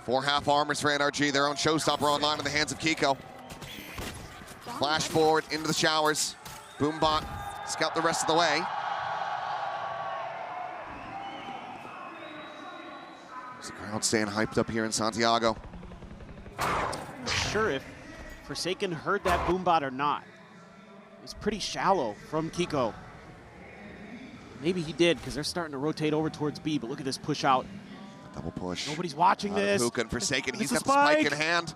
4 half armors for NRG, their own showstopper online in the hands of Kiko. Flash forward into the showers. Boombot scout the rest of the way. There's the crowd staying hyped up here in Santiago. Not sure if Forsaken heard that Boombot or not. It was pretty shallow from Kiko. Maybe he did, because they're starting to rotate over towards B, but look at this push out. Double push. Nobody's watching this. Hookah and Forsaken, he's It's got a the spike spike in hand.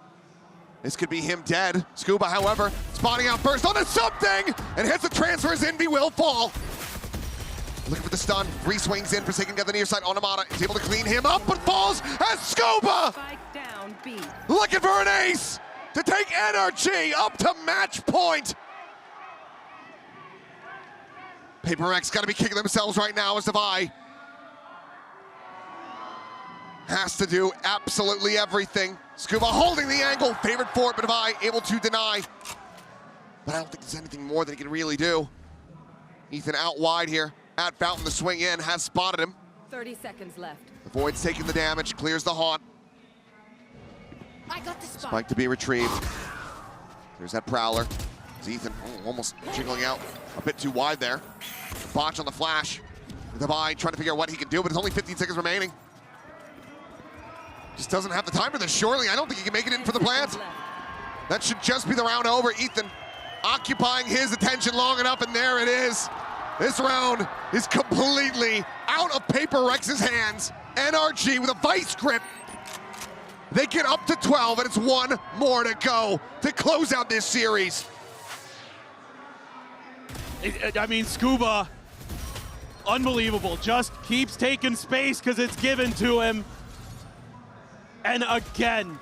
This could be him dead. Scuba, however, spotting out first onto something, and hits the transfer as Envy will fall. Looking for the stun, re-swings in, Forsaken got the near side on Amata. He's able to clean him up, but falls as Scuba! Spike down, B. Looking for an ace to take NRG up to match point. PRX got to be kicking themselves right now as Devi has to do absolutely everything. Scuba holding the angle, favored for it, but Devi able to deny. But I don't think there's anything more that he can really do. Ethan out wide here at Fountain, the swing in, has spotted him. 30 seconds left. Avoids taking the damage, clears the haunt. I got the spike. Spike to be retrieved. There's that Prowler. It's Ethan almost jiggling out a bit too wide there. Botch on the flash. Devi trying to figure out what he can do, but it's only 15 seconds remaining. Just doesn't have the time for this, surely. I don't think he can make it in for the plant. That should just be the round over. Ethan occupying his attention long enough, and there it is. This round is completely out of PRX's hands. NRG with a vice grip. They get up to 12, and it's one more to go to close out this series. I mean, Scuba, unbelievable. Just keeps taking space because it's given to him. And again,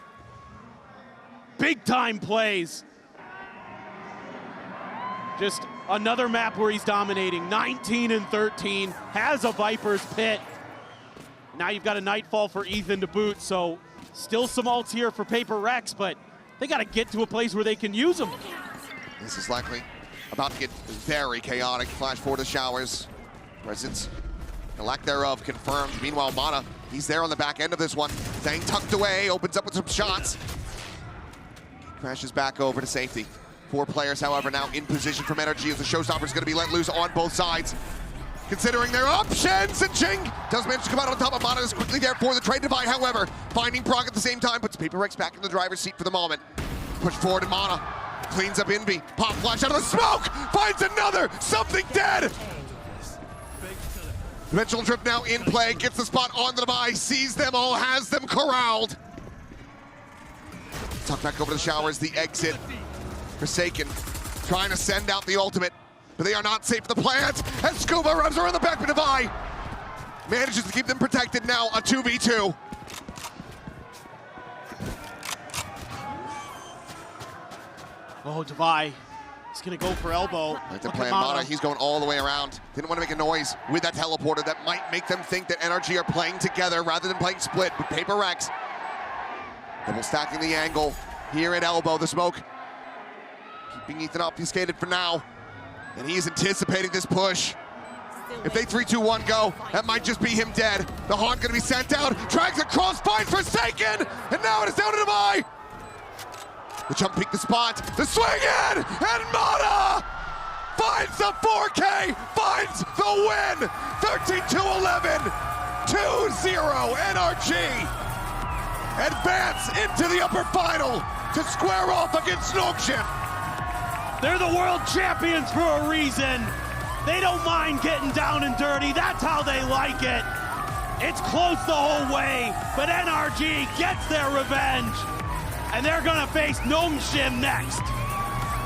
big time plays. Just another map where he's dominating. 19 and 13, has a Viper's Pit. Now you've got a Nightfall for Ethan to boot, so still some ults here for PRX, but they got to get to a place where they can use them. This is likely about to get very chaotic. Flash forward to Showers. Presence, the lack thereof, confirmed. Meanwhile, Mana, he's there on the back end of this one. Staying tucked away, opens up with some shots. Crashes back over to safety. 4 players, however, now in position from NRG as the showstopper is going to be let loose on both sides. Considering their options, and Jing does manage to come out on top of Mana, is quickly there for the trade divide, however. Finding Proc at the same time, puts PRX back in the driver's seat for the moment. Push forward to Mana, cleans up Envy. Pop flash out of the smoke, finds another, something dead! Dimensional Drift now in play, gets the spot on the device, sees them all, has them corralled. Tuck back over the Showers, the exit. Forsaken, trying to send out the ultimate, but they are not safe for the plant, and Scuba rubs around the back of Devi. Manages to keep them protected now, a 2v2. Oh, Devi, he's gonna go for elbow. Like to play Mana, he's going all the way around. Didn't want to make a noise with that teleporter that might make them think that NRG are playing together rather than playing split, but PRX double stacking the angle here at elbow, the smoke. Keeping Ethan obfuscated for now, and he's anticipating this push. If they 3-2-1 go, that might just be him dead. The Haunt gonna be sent out, drags across, finds Forsaken, and now it is down to Devi. The jump peek the spot, the swing in, and Mana finds the 4K, finds the win. 13-11, 2-0 NRG. Advance into the upper final to square off against Nokshin. They're the world champions for a reason. They don't mind getting down and dirty. That's how they like it. It's close the whole way, but NRG gets their revenge. And they're gonna face Nokshin next.